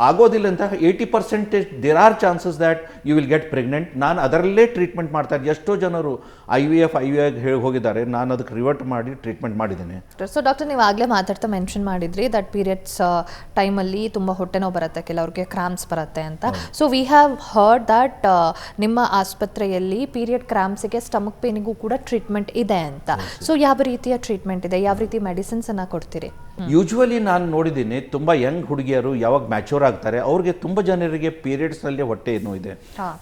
ಆಗೋದಿಲ್ಲ ಅಂತ 80% there are chances that you will get pregnant. ನಾನು ಅದರಲ್ಲೇ ಟ್ರೀಟ್ಮೆಂಟ್ ಮಾಡ್ತಾ ಇದ್ದೆ. ಎಷ್ಟೋ ಜನರು IVF ಹೇಳಿ ಹೋಗಿದ್ದಾರೆ, ನಾನು ಅದಕ್ಕೆ ರಿವರ್ಟ್ ಮಾಡಿ ಟ್ರೀಟ್ಮೆಂಟ್ ಮಾಡಿದ್ದೇನೆ. ಸೊ ಡಾಕ್ಟರ್, ನೀವು ಆಗಲೇ ಮಾತಾಡ್ತಾ ಮೆನ್ಷನ್ ಮಾಡಿದ್ರಿ ದಟ್ ಪೀರಿಯಡ್ಸ್ ಟೈಮಲ್ಲಿ ತುಂಬ ಹೊಟ್ಟೆ ನೋವು ಬರುತ್ತೆ, ಕೆಲವ್ರಿಗೆ ಕ್ರಾಂಪ್ಸ್ ಬರುತ್ತೆ ಅಂತ. So we have heard that ನಿಮ್ಮ ಆಸ್ಪತ್ರೆಯಲ್ಲಿ ಪೀರಿಯಡ್ ಕ್ರಾಂಪ್ಸಿಗೆ ಸ್ಟಮಕ್ ಪೇನಿಗೂ ಕೂಡ ಟ್ರೀಟ್ಮೆಂಟ್ ಇದೆ ಅಂತ. ಸೊ ಯಾವ ರೀತಿಯ ಟ್ರೀಟ್ಮೆಂಟ್ ಇದೆ, ಯಾವ ರೀತಿ ಮೆಡಿಸಿನ್ಸ್ ಅನ್ನ ಕೊಡ್ತೀರಿ? ಯೂಶ್ವಲಿ ನಾನು ನೋಡಿದ್ದೀನಿ, ತುಂಬ ಯಂಗ್ ಹುಡುಗಿಯರು ಯಾವಾಗ ಮ್ಯಾಚೂರ್ ಆಗ್ತಾರೆ ಅವ್ರಿಗೆ ತುಂಬ ಜನರಿಗೆ ಪೀರಿಯಡ್ಸ್ನಲ್ಲಿ ಹೊಟ್ಟೆ ನೋವು ಇದೆ.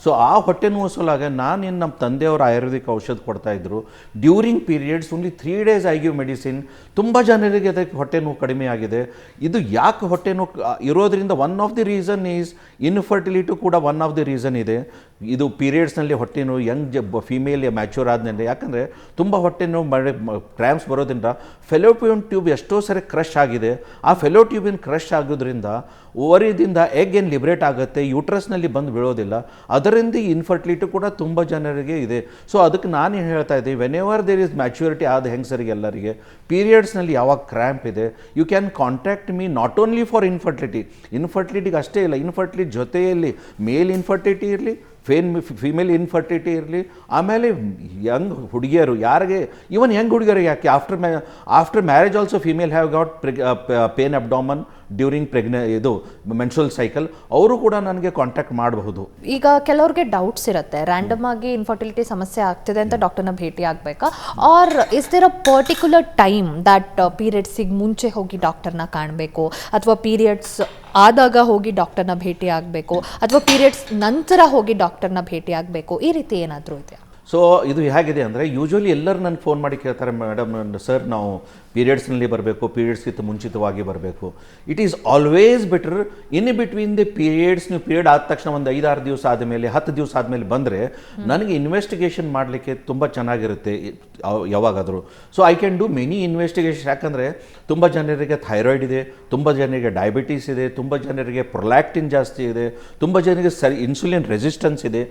ಸೊ ಆ ಹೊಟ್ಟೆ ನೋವು ಸಲುವಾಗಿ ನಾನೇನು ನಮ್ಮ ತಂದೆಯವರು ಆಯುರ್ವೇದಿಕ್ ಔಷಧ ಕೊಡ್ತಾ ಇದ್ರು. During periods only 3 days I give medicine. ತುಂಬ ಜನರಿಗೆ ಅದಕ್ಕೆ ಹೊಟ್ಟೆ ನೋವು ಕಡಿಮೆ ಆಗಿದೆ. ಇದು ಯಾಕೆ ಹೊಟ್ಟೆ ನೋವು ಇರೋದ್ರಿಂದ one of the reason is infertility ಕೂಡ ಒನ್ ಆಫ್ ದಿ ರೀಸನ್ ಇದೆ. ಇದು ಪೀರಿಯಡ್ಸ್ನಲ್ಲಿ ಹೊಟ್ಟೆ ನೋವು ಯಂಗ್ ಫೀಮೇಲ್ ಮ್ಯಾಚೂರ್ ಆದಮೇಲೆ, ಯಾಕಂದರೆ ತುಂಬ ಹೊಟ್ಟೆ ನೋವು ಕ್ರ್ಯಾಂಪ್ಸ್ ಬರೋದ್ರಿಂದ ಫೆಲೋಪಿಯನ್ ಟ್ಯೂಬ್ ಎಷ್ಟೋ ಸರಿ ಕ್ರಶ್ ಆಗಿದೆ. ಆ ಫೆಲೋಟ್ಯೂಬಿನ್ ಕ್ರಶ್ ಆಗೋದ್ರಿಂದ ಓವರಿದಿಂದ ಎಗ್ ಏನು ಲಿಬ್ರೇಟ್ ಆಗುತ್ತೆ, ಯೂಟ್ರಸ್ನಲ್ಲಿ ಬಂದು ಬೀಳೋದಿಲ್ಲ. ಅದರಿಂದ ಈ ಇನ್ಫರ್ಟಿಲಿಟಿ ಕೂಡ ತುಂಬ ಜನರಿಗೆ ಇದೆ. ಸೊ ಅದಕ್ಕೆ ನಾನು ಏನು ಹೇಳ್ತಾ ಇದ್ದೀನಿ, whenever there is maturity ಆದ ಹೆಂಗಸರಿಗೆ ಎಲ್ಲರಿಗೆ ಪೀರಿಯಡ್ಸ್ನಲ್ಲಿ ಯಾವಾಗ ಕ್ರ್ಯಾಂಪ್ ಇದೆ, you can contact me not only for ಇನ್ಫರ್ಟಿಲಿಟಿಗೆ ಅಷ್ಟೇ ಇಲ್ಲ, ಇನ್ಫರ್ಟಿಲಿಟಿ ಜೊತೆಯಲ್ಲಿ ಮೇಲ್ ಇನ್ಫರ್ಟಿಲಿಟಿ ಇರಲಿ, ಫೀಮೇಲ್ ಇನ್ಫರ್ಟಿಲಿಟಿ ಇರಲಿ, ಆಮೇಲೆ ಯಂಗ್ ಹುಡುಗಿಯರು ಯಾರಿಗೆ, ಇವನ್ ಯಂಗ್ ಹುಡುಗಿಯರು ಯಾಕೆ after marriage also female have got pain abdomen during ಇದು ಮೆನ್ಸ್ಟ್ರುಯಲ್ ಸೈಕಲ್, ಅವರು ಕೂಡ ನನಗೆ ಕಾಂಟ್ಯಾಕ್ಟ್ ಮಾಡಬಹುದು. ಈಗ ಕೆಲವ್ರಿಗೆ ಡೌಟ್ಸ್ ಇರುತ್ತೆ, ರ್ಯಾಂಡಮ್ ಆಗಿ ಇನ್ಫರ್ಟಿಲಿಟಿ ಸಮಸ್ಯೆ ಆಗ್ತಿದೆ ಅಂತ ಡಾಕ್ಟರ್ನ ಭೇಟಿ ಆಗಬೇಕಾ, or is there a particular time that ಪೀರಿಯಡ್ಸಿಗೆ ಮುಂಚೆ ಹೋಗಿ ಡಾಕ್ಟರ್ನ ಕಾಣಬೇಕು, ಅಥವಾ ಪೀರಿಯಡ್ಸ್ ಆದಾಗ ಹೋಗಿ ಡಾಕ್ಟರ್ನ ಭೇಟಿ ಆಗಬೇಕು, ಅಥವಾ ಪೀರಿಯಡ್ಸ್ ನಂತರ ಹೋಗಿ ಡಾಕ್ಟರ್ನ ಭೇಟಿ ಆಗಬೇಕು, ಈ ರೀತಿ ಏನಾದರೂ ಇದೆಯಾ? ಸೊ ಇದು ಹೇಗಿದೆ ಅಂದರೆ, ಯೂಶ್ವಲಿ ಎಲ್ಲರೂ ನನಗೆ ಫೋನ್ ಮಾಡಿ ಕೇಳ್ತಾರೆ, ಮೇಡಮ್ ಸರ್ ನಾವು ಪೀರಿಯಡ್ಸ್ನಲ್ಲಿ ಬರಬೇಕು, ಪೀರಿಯಡ್ಸ್ಗಿಂತ ಮುಂಚಿತವಾಗಿ ಬರಬೇಕು. It is always better in between the periods, ನೀವು ಪೀರಿಯಡ್ ಆದ ತಕ್ಷಣ ಒಂದು 5-6 ದಿವಸ ಆದಮೇಲೆ 10 ದಿವಸ ಆದಮೇಲೆ ಬಂದರೆ ನನಗೆ ಇನ್ವೆಸ್ಟಿಗೇಷನ್ ಮಾಡಲಿಕ್ಕೆ ತುಂಬ ಚೆನ್ನಾಗಿರುತ್ತೆ ಯಾವಾಗಾದರೂ. So I can do many investigation. ಯಾಕಂದರೆ ತುಂಬ ಜನರಿಗೆ ಥೈರಾಯ್ಡ್ ಇದೆ, ತುಂಬ ಜನರಿಗೆ ಡಯಾಬಿಟೀಸ್ ಇದೆ, ತುಂಬ ಜನರಿಗೆ ಪ್ರೊಲ್ಯಾಕ್ಟಿನ್ ಜಾಸ್ತಿ ಇದೆ, ತುಂಬ ಜನರಿಗೆ ಇನ್ಸುಲಿನ್ ರೆಸಿಸ್ಟೆನ್ಸ್ ಇದೆ.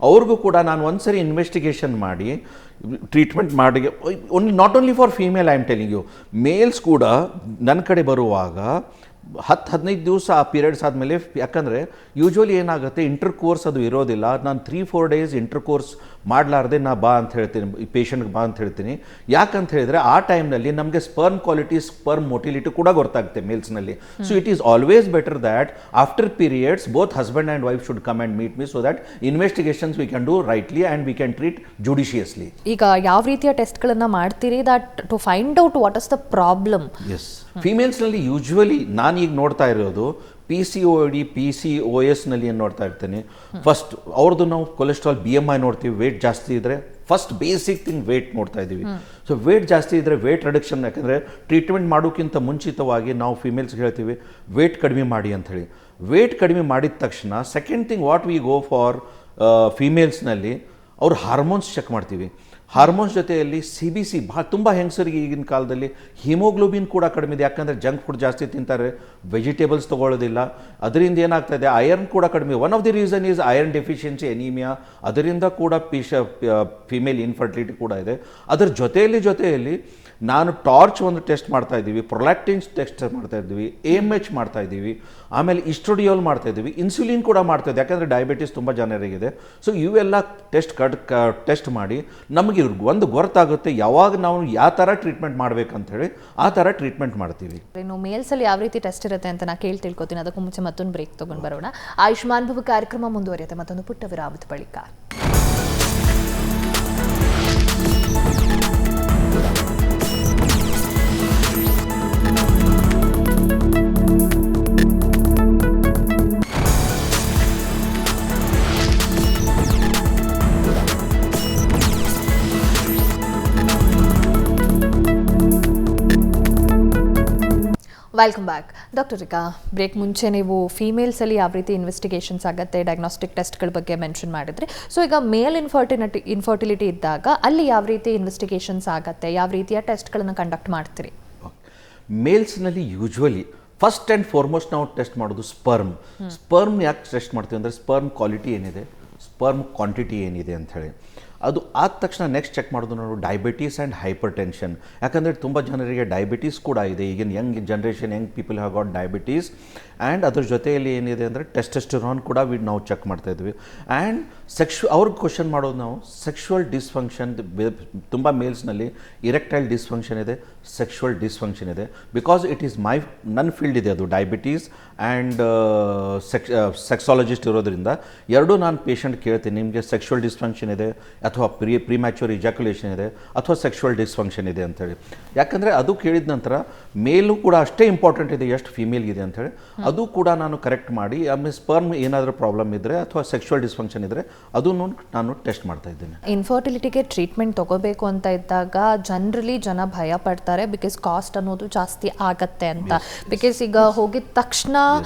ಅವ್ರಿಗೂ ಕೂಡ ನಾನು ಒಂದು ಸರಿ ಇನ್ವೆಸ್ಟಿಗೇಷನ್ ಮಾಡಿ ಟ್ರೀಟ್ಮೆಂಟ್ ಮಾಡಿ, not only for female, I am telling you, males ಕೂಡ ನನ್ನ ಕಡೆ ಬರುವಾಗ 10-15 ದಿವಸ ಆ ಪೀರಿಯಡ್ಸ್ ಆದಮೇಲೆ, ಯಾಕಂದರೆ ಯೂಶ್ವಲಿ ಏನಾಗುತ್ತೆ, ಇಂಟರ್ ಕೋರ್ಸ್ ಅದು ಇರೋದಿಲ್ಲ. ನಾನು 3-4 ಡೇಸ್ ಇಂಟರ್ ಕೋರ್ಸ್ ಮಾಡಲಾರ್ದೆ ನಾ ಬಾ ಅಂತ ಹೇಳ್ತೀನಿ, ಈ ಪೇಷಂಟ್ಗೆ ಬಾ ಅಂತ ಹೇಳ್ತೀನಿ. ಯಾಕಂತ ಹೇಳಿದರೆ ಆ ಟೈಮ್ನಲ್ಲಿ ನಮಗೆ ಸ್ಪರ್ಮ್ ಕ್ವಾಲಿಟಿ, ಸ್ಪರ್ಮ್ ಮೊಟಿಲಿಟಿ ಕೂಡ ಗೊತ್ತಾಗುತ್ತೆ ಮೇಲ್ಸ್ನಲ್ಲಿ. So it is always better that after periods both husband and wife should come and meet me, so that investigations we can do rightly and we can treat judiciously. ಈಗ ಯಾವ ರೀತಿಯ ಟೆಸ್ಟ್ಗಳನ್ನು ಮಾಡ್ತೀರಿ that to find out what is the problem? Yes, ಫೀಮೇಲ್ಸ್ನಲ್ಲಿ ಯೂಶ್ವಲಿ ನಾನು ಈಗ ನೋಡ್ತಾ ಇರೋದು PCOD, PCOSನಲ್ಲಿ ಏನು ನೋಡ್ತಾ ಇರ್ತೀನಿ. ಫಸ್ಟ್ ಅವ್ರದ್ದು ನಾವು ಕೊಲೆಸ್ಟ್ರಾಲ್, BMI ನೋಡ್ತೀವಿ. ವೇಟ್ ಜಾಸ್ತಿ ಇದ್ದರೆ ಫಸ್ಟ್ ಬೇಸಿಕ್ ಥಿಂಗ್ ವೇಟ್ ನೋಡ್ತಾ ಇದ್ದೀವಿ. ಸೊ ವೇಟ್ ಜಾಸ್ತಿ ಇದ್ದರೆ ವೇಟ್ ರಿಡಕ್ಷನ್, ಯಾಕಂದರೆ ಟ್ರೀಟ್ಮೆಂಟ್ ಮಾಡೋಕ್ಕಿಂತ ಮುಂಚಿತವಾಗಿ ನಾವು ಫೀಮೇಲ್ಸ್ಗೆ ಹೇಳ್ತೀವಿ ವೇಟ್ ಕಡಿಮೆ ಮಾಡಿ ಅಂಥೇಳಿ. ವೇಟ್ ಕಡಿಮೆ ಮಾಡಿದ ತಕ್ಷಣ second thing what we go for ಫೀಮೇಲ್ಸ್ನಲ್ಲಿ ಅವ್ರ ಹಾರ್ಮೋನ್ಸ್ ಚೆಕ್ ಮಾಡ್ತೀವಿ. ಹಾರ್ಮೋನ್ಸ್ ಜೊತೆಯಲ್ಲಿ CBC, ತುಂಬ ಹೆಂಗಸರಿಗೆ ಈಗಿನ ಕಾಲದಲ್ಲಿ ಹಿಮೋಗ್ಲೋಬಿನ್ ಕೂಡ ಕಡಿಮೆ ಇದೆ. ಯಾಕಂದರೆ ಜಂಕ್ ಫುಡ್ ಜಾಸ್ತಿ ತಿಂತಾರೆ, ವೆಜಿಟೇಬಲ್ಸ್ ತೊಗೊಳ್ಳೋದಿಲ್ಲ. ಅದರಿಂದ ಏನಾಗ್ತಾಯಿದೆ, ಐರನ್ ಕೂಡ ಕಡಿಮೆ. One of the reason is iron deficiency, anaemia. ಅದರಿಂದ ಕೂಡ ಫೀಮೇಲ್ ಇನ್ಫರ್ಟಿಲಿಟಿ ಕೂಡ ಇದೆ. ಅದರ ಜೊತೆಯಲ್ಲಿ ನಾನು ಟಾರ್ಚ್ ಒಂದು ಟೆಸ್ಟ್ ಮಾಡ್ತಾ ಇದ್ದೀವಿ, ಪ್ರೊಲ್ಯಾಕ್ಟಿನ್ ಟೆಸ್ಟ್ ಮಾಡ್ತಾ ಇದ್ದೀವಿ, AMH ಮಾಡ್ತಾ ಇದ್ದೀವಿ, ಆಮೇಲೆ ಇಸ್ಟ್ರೋಡಿಯೋಲ್ ಮಾಡ್ತಾ ಇದ್ದೀವಿ, ಇನ್ಸುಲಿನ್ ಕೂಡ ಮಾಡ್ತಾ ಇದ್ದೀವಿ. ಯಾಕಂದರೆ ಡಯಾಬಿಟಿಸ್ ತುಂಬ ಜನರಿಗಿದೆ. ಸೊ ಇವೆಲ್ಲ ಟೆಸ್ಟ್ ಮಾಡಿ ನಮಗೆ ಒಂದು ಗೊತ್ತಾಗುತ್ತೆ ಯಾವಾಗ ನಾವು ಯಾವ ಥರ ಟ್ರೀಟ್ಮೆಂಟ್ ಮಾಡಬೇಕಂತೇಳಿ ಆ ಥರ ಟ್ರೀಟ್ಮೆಂಟ್ ಮಾಡ್ತೀವಿ. ಇನ್ನು ಮೇಲ್ಸಲ್ಲಿ ಯಾವ ರೀತಿ ಟೆಸ್ಟ್ ಇರುತ್ತೆ ಅಂತ ನಾನು ತಿಳ್ಕೊತೀನಿ. ಅದಕ್ಕೂ ಮುಂಚೆ ಮತ್ತೊಂದು ಬ್ರೇಕ್ ತೊಗೊಂಡು ಬರೋಣ. ಆಯುಷ್ಮಾನ್ ಭವ ಕಾರ್ಯಕ್ರಮ ಮುಂದುವರಿಯುತ್ತೆ ಮತ್ತೊಂದು ಪುಟ್ಟ ವಿರಾಮದ ಬಳಿಕ. Welcome back. ಡಾಕ್ಟರ್, ಈಗ ಬ್ರೇಕ್ ಮುಂಚೆ ನೀವು ಫೀಮೇಲ್ಸಲ್ಲಿ ಯಾವ ರೀತಿ ಇನ್ವೆಸ್ಟಿಗೇಷನ್ಸ್ ಆಗುತ್ತೆ, ಡಯಾಗ್ನೋಸ್ಟಿಕ್ ಟೆಸ್ಟ್ಗಳ ಬಗ್ಗೆ ಮೆನ್ಷನ್ ಮಾಡಿದ್ರಿ. ಸೊ ಈಗ ಮೇಲ್ ಇನ್ಫರ್ಟಿಲಿಟಿ ಇದ್ದಾಗ ಅಲ್ಲಿ ಯಾವ ರೀತಿ ಇನ್ವೆಸ್ಟಿಗೇಷನ್ಸ್ ಆಗುತ್ತೆ, ಯಾವ ರೀತಿಯ ಟೆಸ್ಟ್ಗಳನ್ನು ಕಂಡಕ್ಟ್ ಮಾಡ್ತೀರಿ? ಮೇಲ್ಸ್ನಲ್ಲಿ ಯೂಶ್ವಲಿ ಫಸ್ಟ್ ಆ್ಯಂಡ್ ಫಾರ್ಮೋಸ್ಟ್ ನಾವು ಟೆಸ್ಟ್ ಮಾಡೋದು ಸ್ಪರ್ಮ್ ಯಾಕೆ ಟೆಸ್ಟ್ ಮಾಡ್ತೀವಿ ಅಂದರೆ ಸ್ಪರ್ಮ್ ಕ್ವಾಲಿಟಿ ಏನಿದೆ, ಸ್ಪರ್ಮ್ ಕ್ವಾಂಟಿಟಿ ಏನಿದೆ ಅಂಥೇಳಿ. ಅದು ಆದ ತಕ್ಷಣ ನೆಕ್ಸ್ಟ್ ಚೆಕ್ ಮಾಡೋದು ನಾವು ಡಯಾಬಿಟೀಸ್ ಆ್ಯಂಡ್ ಹೈಪರ್ ಟೆನ್ಷನ್. ಯಾಕಂದರೆ ತುಂಬ ಜನರಿಗೆ ಡಯಾಬಿಟೀಸ್ ಕೂಡ ಇದೆ. ಈಗಿನ Young generation, Young people have got diabetes. And ಅದ್ರ ಜೊತೆಯಲ್ಲಿ ಏನಿದೆ ಅಂದರೆ ಟೆಸ್ಟೆಸ್ಟೆರಾನ್ ಕೂಡ ನಾವು ಚೆಕ್ ಮಾಡ್ತಾಯಿದ್ವಿ. ಆ್ಯಂಡ್ ಅವ್ರಿಗೆ ಕ್ವಶನ್ ಮಾಡೋದು ನಾವು ಸೆಕ್ಷುವಲ್ ಡಿಸ್ಫಂಕ್ಷನ್. ತುಂಬ ಮೇಲ್ಸ್ನಲ್ಲಿ ಇರೆಕ್ಟೈಲ್ ಡಿಸ್ಫಂಕ್ಷನ್ ಇದೆ, ಸೆಕ್ಷುವಲ್ ಡಿಸ್ಫಂಕ್ಷನ್ ಇದೆ. ಬಿಕಾಸ್ ಇಟ್ ಈಸ್ ನನ್ನ ಫೀಲ್ಡ್ ಇದೆ ಅದು, ಡಯಾಬಿಟೀಸ್ ಆ್ಯಂಡ್ ಸೆಕ್ಸಾಲಜಿಸ್ಟ್ ಇರೋದ್ರಿಂದ ಎರಡೂ ನಾನು ಪೇಷಂಟ್ ಕೇಳ್ತೀನಿ, ನಿಮಗೆ ಸೆಕ್ಷುವಲ್ ಡಿಸ್ಫಂಕ್ಷನ್ ಇದೆ ಅಥವಾ ಪ್ರಿಮ್ಯಾಚೂರ್ ಇಜಾಕ್ಯುಲೇಷನ್ ಇದೆ ಅಥವಾ ಸೆಕ್ಷುವಲ್ ಡಿಸ್ಫಂಕ್ಷನ್ ಇದೆ ಅಂತೇಳಿ. ಯಾಕಂದರೆ ಅದು ಕೇಳಿದ ನಂತರ ಮೇಲೂ ಕೂಡ ಅಷ್ಟೇ ಇಂಪಾರ್ಟೆಂಟ್ ಇದೆ ಎಷ್ಟು ಫಿಮೇಲ್ಗಿದೆ ಅಂಥೇಳಿ ಅದು ಕೂಡ ನಾನು ಕರೆಕ್ಟ್ ಮಾಡಿ ಆಮೇಲೆ ಸ್ಪರ್ಮ್ ಏನಾದರೂ ಪ್ರಾಬ್ಲಮ್ ಇದ್ದರೆ ಅಥವಾ ಸೆಕ್ಷುವಲ್ ಡಿಸ್ಫಂಕ್ಷನ್ ಇದ್ದರೆ ಅದನ್ನು ನಾನು ಟೆಸ್ಟ್ ಮಾಡ್ತಾ ಇದ್ದೇನೆ. ಇನ್ಫರ್ಟಿಲಿಟಿಗೆ ಟ್ರೀಟ್ಮೆಂಟ್ ತಗೋಬೇಕು ಅಂತ ಇದ್ದಾಗ ಜನರಲಿ ಜನ ಭಯ ಪಡ್ತಾರೆ, ಬಿಕಾಸ್ ಕಾಸ್ಟ್ ಅನ್ನೋದು ಜಾಸ್ತಿ ಆಗತ್ತೆ ಅಂತ. ಬಿಕಾಸ್ ಈಗ ಹೋಗಿದ ತಕ್ಷಣ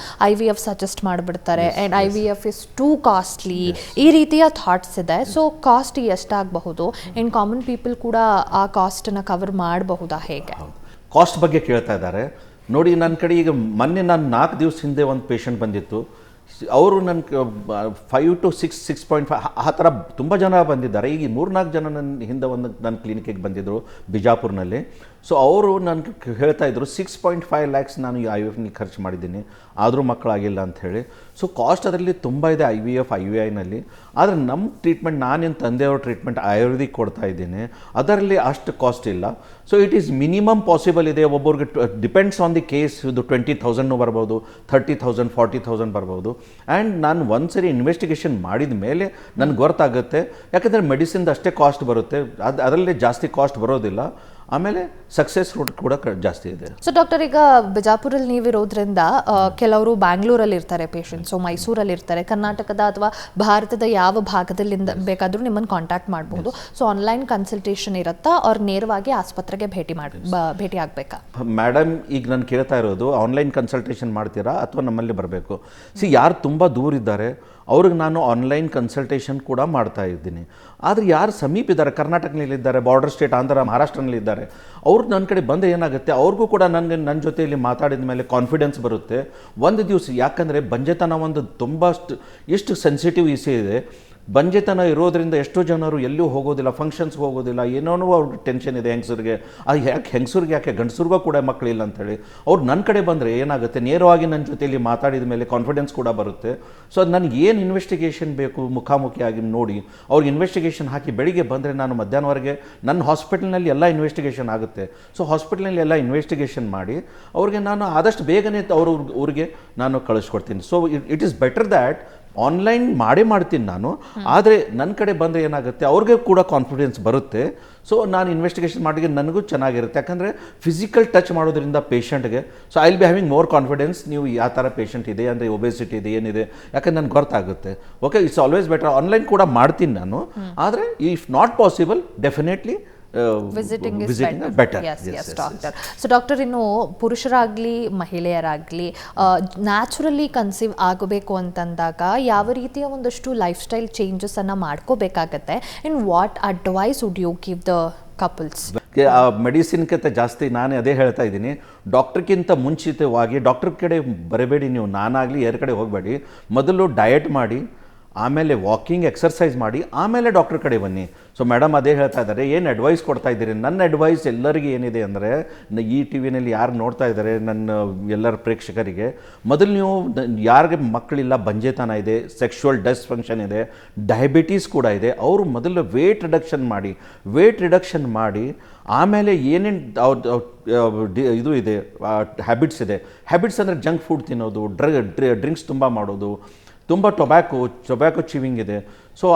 IVF ಸಜೆಸ್ಟ್ ಮಾಡಿಬಿಡ್ತಾರೆ and IVF is two costly, ಈ ರೀತಿಯ ಥಾಟ್ಸ್ ಇದೆ. ಸೊ ಕಾಸ್ಟ್ ಎಷ್ಟಾಗಬಹುದು ಆ್ಯಂಡ್ ಕಾಮನ್ ಪೀಪಲ್ ಕೂಡ ಆ ಕಾಸ್ಟನ್ನು ಕವರ್ ಮಾಡಬಹುದಾ, ಹೇಗೆ? ಕಾಸ್ಟ್ ಬಗ್ಗೆ ಕೇಳ್ತಾ ಇದ್ದಾರೆ ನೋಡಿ. ನನ್ನ ಕಡೆ ಈಗ ಮೊನ್ನೆ ನಾನು 4 ದಿವಸ ಹಿಂದೆ ಒಂದು ಪೇಷಂಟ್ ಬಂದಿತ್ತು. ಅವರು ನನ್ನ 5 to 6.5 ಆ ಥರ ತುಂಬ ಜನ ಬಂದಿದ್ದಾರೆ. ಈಗ 3-4 ಜನ ನನ್ನ ಹಿಂದೆ ನನ್ನ ಕ್ಲಿನಿಕ್ಕಿಗೆ ಬಂದಿದ್ದರು ಬಿಜಾಪುರ್ನಲ್ಲಿ. ಸೊ ಅವರು ನನಗೆ ಹೇಳ್ತಾ ಇದ್ರು 6.5 lakhs ನಾನು ಈ IVFನಲ್ಲಿ ಖರ್ಚು ಮಾಡಿದ್ದೀನಿ, ಆದರೂ ಮಕ್ಕಳಾಗಿಲ್ಲ ಅಂಥೇಳಿ. ಸೊ ಕಾಸ್ಟ್ ಅದರಲ್ಲಿ ತುಂಬ ಇದೆ IVF IUIನಲ್ಲಿ. ಆದರೆ ನಮ್ಮ ಟ್ರೀಟ್ಮೆಂಟ್, ನಾನೇನು ತಂದೆಯವ್ರ ಟ್ರೀಟ್ಮೆಂಟ್ ಆಯುರ್ವೇದಿಕ್ ಕೊಡ್ತಾ ಇದ್ದೀನಿ, ಅದರಲ್ಲಿ ಅಷ್ಟು ಕಾಸ್ಟ್ ಇಲ್ಲ. So it is minimum possible ಇದೆ. ಒಬ್ಬರಿಗೆ ಡಿಪೆಂಡ್ಸ್ ಆನ್ ದಿ ಕೇಸ್, ಇದು 20,000 ಬರ್ಬೋದು, 30,000 40,000 ಬರ್ಬೋದು. ಆ್ಯಂಡ್ ನಾನು ಒಂದ್ಸರಿ ಇನ್ವೆಸ್ಟಿಗೇಷನ್ ಮಾಡಿದ ಮೇಲೆ ನನಗೆ ಗೊತ್ತಾಗುತ್ತೆ. ಯಾಕಂದರೆ ಮೆಡಿಸಿನ್ದು ಅಷ್ಟೇ ಕಾಸ್ಟ್ ಬರುತ್ತೆ, ಅದರಲ್ಲಿ ಜಾಸ್ತಿ ಕಾಸ್ಟ್ ಬರೋದಿಲ್ಲ. ಆಮೇಲೆ ಸಕ್ಸಸ್ ರೇಟ್ ಕೂಡ ಜಾಸ್ತಿ ಇದೆ. ಸೊ ಡಾಕ್ಟರ್, ಈಗ ಬಿಜಾಪುರಲ್ಲಿ ನೀವಿರೋದ್ರಿಂದ ಕೆಲವರು ಬ್ಯಾಂಗ್ಳೂರಲ್ಲಿ ಇರ್ತಾರೆ ಪೇಷಂಟ್ಸು, ಮೈಸೂರಲ್ಲಿ ಇರ್ತಾರೆ, ಕರ್ನಾಟಕದ ಅಥವಾ ಭಾರತದ ಯಾವ ಭಾಗದಲ್ಲಿಂದ ಬೇಕಾದರೂ ನಿಮ್ಮನ್ನು ಕಾಂಟ್ಯಾಕ್ಟ್ ಮಾಡಬಹುದು. ಸೊ ಆನ್ಲೈನ್ ಕನ್ಸಲ್ಟೇಷನ್ ಇರುತ್ತಾ ಅವ್ರು ನೇರವಾಗಿ ಆಸ್ಪತ್ರೆಗೆ ಭೇಟಿ ಆಗಬೇಕಾ? ಮೇಡಮ್, ಈಗ ನಾನು ಕೇಳ್ತಾ ಇರೋದು ಆನ್ಲೈನ್ ಕನ್ಸಲ್ಟೇಷನ್ ಮಾಡ್ತೀರಾ ಅಥವಾ ನಮ್ಮಲ್ಲಿ ಬರಬೇಕು? ಯಾರು ತುಂಬ ದೂರ ಇದ್ದಾರೆ ಅವ್ರಿಗೆ ನಾನು ಆನ್ಲೈನ್ ಕನ್ಸಲ್ಟೇಷನ್ ಕೂಡ ಮಾಡ್ತಾ ಇದ್ದೀನಿ. ಆದರೆ ಯಾರು ಸಮೀಪ ಇದ್ದಾರೆ, ಕರ್ನಾಟಕದಲ್ಲಿದ್ದಾರೆ, ಬಾರ್ಡರ್ ಸ್ಟೇಟ್ ಆಂಧ್ರ ಮಹಾರಾಷ್ಟ್ರನಲ್ಲಿದ್ದಾರೆ, ಅವ್ರು ನನ್ನ ಕಡೆ ಬಂದರೆ ಏನಾಗುತ್ತೆ, ಅವ್ರಿಗೂ ಕೂಡ ನನ್ನ ಜೊತೆಯಲ್ಲಿ ಮಾತಾಡಿದ ಮೇಲೆ ಕಾನ್ಫಿಡೆನ್ಸ್ ಬರುತ್ತೆ. ಒಂದು ದಿವಸ, ಯಾಕಂದರೆ ಬಂಜೆತನ ಒಂದು ತುಂಬ ಎಷ್ಟು ಸೆನ್ಸಿಟಿವ್ ವಿಷಯ ಇದೆ. ಬಂಜೆತನ ಇರೋದ್ರಿಂದ ಎಷ್ಟೋ ಜನರು ಎಲ್ಲೂ ಹೋಗೋದಿಲ್ಲ, ಫಂಕ್ಷನ್ಸ್ಗೆ ಹೋಗೋದಿಲ್ಲ, ಏನೋ ಅವ್ರಿಗೆ ಟೆನ್ಷನ್ ಇದೆ ಹೆಂಗಸರಿಗೆ. ಅದು ಯಾಕೆ ಹೆಂಗಸರಿಗೆ, ಯಾಕೆ ಗಂಡಸರಿಗೂ ಕೂಡ ಮಕ್ಕಳಿಲ್ಲ ಅಂಥೇಳಿ ಅವ್ರು ನನ್ನ ಕಡೆ ಬಂದರೆ ಏನಾಗುತ್ತೆ, ನೇರವಾಗಿ ನನ್ನ ಜೊತೆಯಲ್ಲಿ ಮಾತಾಡಿದ ಮೇಲೆ ಕಾನ್ಫಿಡೆನ್ಸ್ ಕೂಡ ಬರುತ್ತೆ. ಸೊ ಅದು ನನಗೆ ಏನು ಇನ್ವೆಸ್ಟಿಗೇಷನ್ ಬೇಕು ಮುಖಾಮುಖಿಯಾಗಿ ನೋಡಿ ಅವ್ರಿಗೆ ಇನ್ವೆಸ್ಟಿಗೇಷನ್ ಹಾಕಿ ಬೆಳಿಗ್ಗೆ ಬಂದರೆ ನಾನು ಮಧ್ಯಾಹ್ನವರೆಗೆ ನನ್ನ ಹಾಸ್ಪಿಟಲ್ನಲ್ಲಿ ಎಲ್ಲ ಇನ್ವೆಸ್ಟಿಗೇಷನ್ ಆಗುತ್ತೆ. ಸೊ ಹಾಸ್ಪಿಟಲ್ನಲ್ಲಿ ಎಲ್ಲ ಇನ್ವೆಸ್ಟಿಗೇಷನ್ ಮಾಡಿ ಅವ್ರಿಗೆ ನಾನು ಆದಷ್ಟು ಬೇಗನೆ ಊರಿಗೆ ನಾನು ಕಳಿಸ್ಕೊಡ್ತೀನಿ. So it is better that online ಮಾಡ್ತೀನಿ ನಾನು. ಆದರೆ ನನ್ನ ಕಡೆ ಬಂದರೆ ಏನಾಗುತ್ತೆ, ಅವ್ರಿಗೆ ಕೂಡ ಕಾನ್ಫಿಡೆನ್ಸ್ ಬರುತ್ತೆ. ಸೊ ನಾನು ಇನ್ವೆಸ್ಟಿಗೇಷನ್ ಮಾಡಿ ನನಗೂ ಚೆನ್ನಾಗಿರುತ್ತೆ. ಯಾಕಂದರೆ ಫಿಸಿಕಲ್ ಟಚ್ ಮಾಡೋದ್ರಿಂದ ಪೇಷಂಟ್ಗೆ, so I will be having more confidence ನೀವು ಯಾವ ಥರ ಪೇಷಂಟ್ ಇದೆ, ಅಂದರೆ ಒಬೆಸಿಟಿ ಇದೆ ಏನಿದೆ, ಯಾಕಂದ್ರೆ ನನಗೆ ಗೊತ್ತಾಗುತ್ತೆ. Okay, it's always better. Online ಕೂಡ ಮಾಡ್ತೀನಿ ನಾನು. ಆದರೆ if not possible, definitely visiting is better. Yes doctor. So doctor, ಇನ್ನು ಪುರುಷರಾಗಲಿ ಮಹಿಳೆಯರಾಗಲಿ ನ್ಯಾಚುರಲಿ ಕನ್ಸೀವ್ ಆಗಬೇಕು ಅಂತಂದಾಗ ಯಾವ ರೀತಿಯ ಒಂದಷ್ಟು ಲೈಫ್ ಸ್ಟೈಲ್ ಚೇಂಜಸನ್ನು ಮಾಡ್ಕೋಬೇಕಾಗತ್ತೆ and what advice would you give the couples? ಮೆಡಿಸಿನ್ಗಿಂತ ಜಾಸ್ತಿ ನಾನೇ ಅದೇ ಹೇಳ್ತಾ ಇದ್ದೀನಿ, ಡಾಕ್ಟ್ರ್ಗಿಂತ ಮುಂಚಿತವಾಗಿ ಡಾಕ್ಟ್ರ್ ಕಡೆ ಬರಬೇಡಿ ನೀವು. ನಾನಾಗಲಿ ಯಾರ ಕಡೆ ಹೋಗಬೇಡಿ. ಮೊದಲು ಡಯಟ್ ಮಾಡಿ, ಆಮೇಲೆ ವಾಕಿಂಗ್ ಎಕ್ಸರ್ಸೈಸ್ ಮಾಡಿ, ಆಮೇಲೆ ಡಾಕ್ಟ್ರ್ ಕಡೆ ಬನ್ನಿ. ಸೊ ಮೇಡಮ್ ಅದೇ ಹೇಳ್ತಾ ಇದ್ದಾರೆ, ಏನು ಅಡ್ವೈಸ್ ಕೊಡ್ತಾ ಇದ್ದೀರಿ? ನನ್ನ ಅಡ್ವೈಸ್ ಎಲ್ಲರಿಗೆ ಏನಿದೆ ಅಂದರೆ, ಈ ಟಿ ವಿನಲ್ಲಿ ಯಾರು ನೋಡ್ತಾ ಇದ್ದಾರೆ ನನ್ನ ಎಲ್ಲರ ಪ್ರೇಕ್ಷಕರಿಗೆ, ಮೊದಲು ನೀವು ಯಾರಿಗೆ ಮಕ್ಕಳಿಲ್ಲ, ಬಂಜೆತನ ಇದೆ, ಸೆಕ್ಷುವಲ್ ಡಿಸ್ಫಂಕ್ಷನ್ ಇದೆ, ಡಯಾಬಿಟೀಸ್ ಕೂಡ ಇದೆ, ಅವರು ಮೊದಲು ವೇಟ್ ರಿಡಕ್ಷನ್ ಮಾಡಿ ಆಮೇಲೆ ಏನೇನು ಇದು ಇದೆ ಹ್ಯಾಬಿಟ್ಸ್ ಇದೆ. ಹ್ಯಾಬಿಟ್ಸ್ ಅಂದರೆ ಜಂಕ್ ಫುಡ್ ತಿನ್ನೋದು, ಡ್ರಿಂಕ್ಸ್ ತುಂಬ ಮಾಡೋದು, ತುಂಬ ಟೊಬ್ಯಾಕೊ ಚೀವಿಂಗ್ ಇದೆ. ಸೊ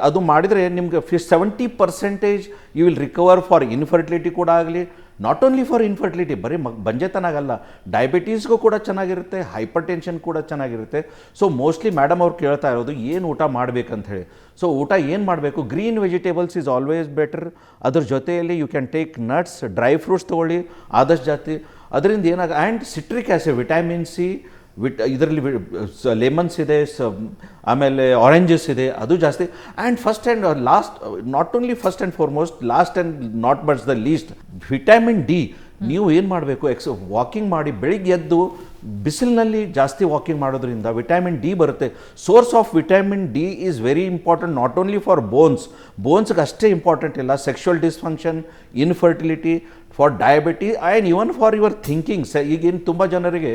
ಅದು ಮಾಡಿದರೆ ನಿಮಗೆ 70% you will recover for infertility ಕೂಡ ಆಗಲಿ. ನಾಟ್ ಓನ್ಲಿ ಫಾರ್ ಇನ್ಫರ್ಟಿಲಿಟಿ, ಬರೀ ಬಂಜೆತನ ಆಗಲ್ಲ, ಡಯಾಬಿಟೀಸ್ಗೂ ಕೂಡ ಚೆನ್ನಾಗಿರುತ್ತೆ, ಹೈಪರ್ ಟೆನ್ಷನ್ ಕೂಡ ಚೆನ್ನಾಗಿರುತ್ತೆ. ಸೊ ಮೋಸ್ಟ್ಲಿ ಮೇಡಮ್ ಅವ್ರು ಕೇಳ್ತಾ ಇರೋದು ಏನು ಊಟ ಮಾಡಬೇಕಂತ ಹೇಳಿ. ಸೊ ಊಟ ಏನು ಮಾಡಬೇಕು? Green vegetables is always better. ಅದ್ರ ಜೊತೆಯಲ್ಲಿ you can take nuts, dry fruits ತೊಗೊಳ್ಳಿ ಆದಷ್ಟು ಜಾಸ್ತಿ. ಅದರಿಂದ and citric acid, vitamin C, ಇದರಲ್ಲಿ ಲೆಮನ್ಸ್ ಇದೆ, ಆಮೇಲೆ ಆರೆಂಜಸ್ ಇದೆ, ಅದು ಜಾಸ್ತಿ. And first and last, not only first and foremost, last and not buts the least, vitamin D. ನೀವು ಏನು ಮಾಡಬೇಕು, ವಾಕಿಂಗ್ ಮಾಡಿ, ಬೆಳಿಗ್ಗೆ ಎದ್ದು ಬಿಸಿಲಿನಲ್ಲಿ ಜಾಸ್ತಿ ವಾಕಿಂಗ್ ಮಾಡೋದ್ರಿಂದ ವಿಟಮಿನ್ ಡಿ ಬರುತ್ತೆ. Source of vitamin D is very important, not only for ಬೋನ್ಸ್ಗೆ ಅಷ್ಟೇ ಇಂಪಾರ್ಟೆಂಟ್ ಇಲ್ಲ, sexual dysfunction, infertility, for diabetes and even for your thinking ಈಗಿನ ತುಂಬ ಜನರಿಗೆ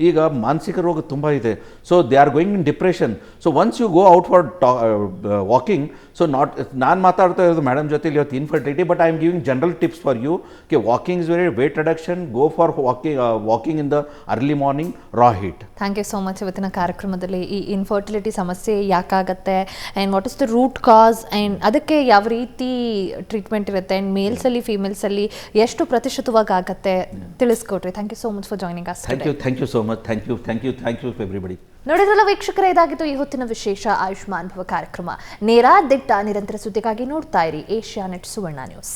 ಈಗ ಮಾನಸಿಕ ರೋಗ ತುಂಬ ಇದೆ. So they are going in depression. So once you go out for walking, so ನಾನು ಮಾತಾಡ್ತಾ ಇರೋದು ಮೇಡಮ್ ಜೊತೆ ಇವತ್ತು infertility, but I am giving general tips for you. Walking is very weight reduction, go for walking in the early morning, raw heat. Thank you so much. ಇವತ್ತಿನ ಕಾರ್ಯಕ್ರಮದಲ್ಲಿ ಈ ಇನ್ಫರ್ಟಿಲಿಟಿ ಸಮಸ್ಯೆ ಯಾಕಾಗತ್ತೆ and what is the root cause and ಅದಕ್ಕೆ ಯಾವ ರೀತಿ ಟ್ರೀಟ್ಮೆಂಟ್ ಇರುತ್ತೆ ಆ್ಯಂಡ್ ಮೇಲ್ಸಲ್ಲಿ ಫೀಮೇಲ್ಸಲ್ಲಿ ಎಷ್ಟು ಪ್ರತಿಶತವಾಗಿ ಆಗತ್ತೆ ತಿಳಿಸ್ಕೊಟ್ರಿ. Thank you so much for joining us. Thank you so much. Thank you everybody. ನೋಡಿದ್ರಲ್ಲ ವೀಕ್ಷಕರೇ, ಇದಾಗಿತ್ತು ಈ ಹೊತ್ತಿನ ವಿಶೇಷ ಆಯುಷ್ಮಾನ್ ಭವ ಕಾರ್ಯಕ್ರಮ. ನೇರ ದಿಟ್ಟ ನಿರಂತರ ಸುದ್ದಿಗಾಗಿ ನೋಡ್ತಾ ಇರಿ ಏಷ್ಯಾನೆಟ್ ಸುವರ್ಣ ನ್ಯೂಸ್.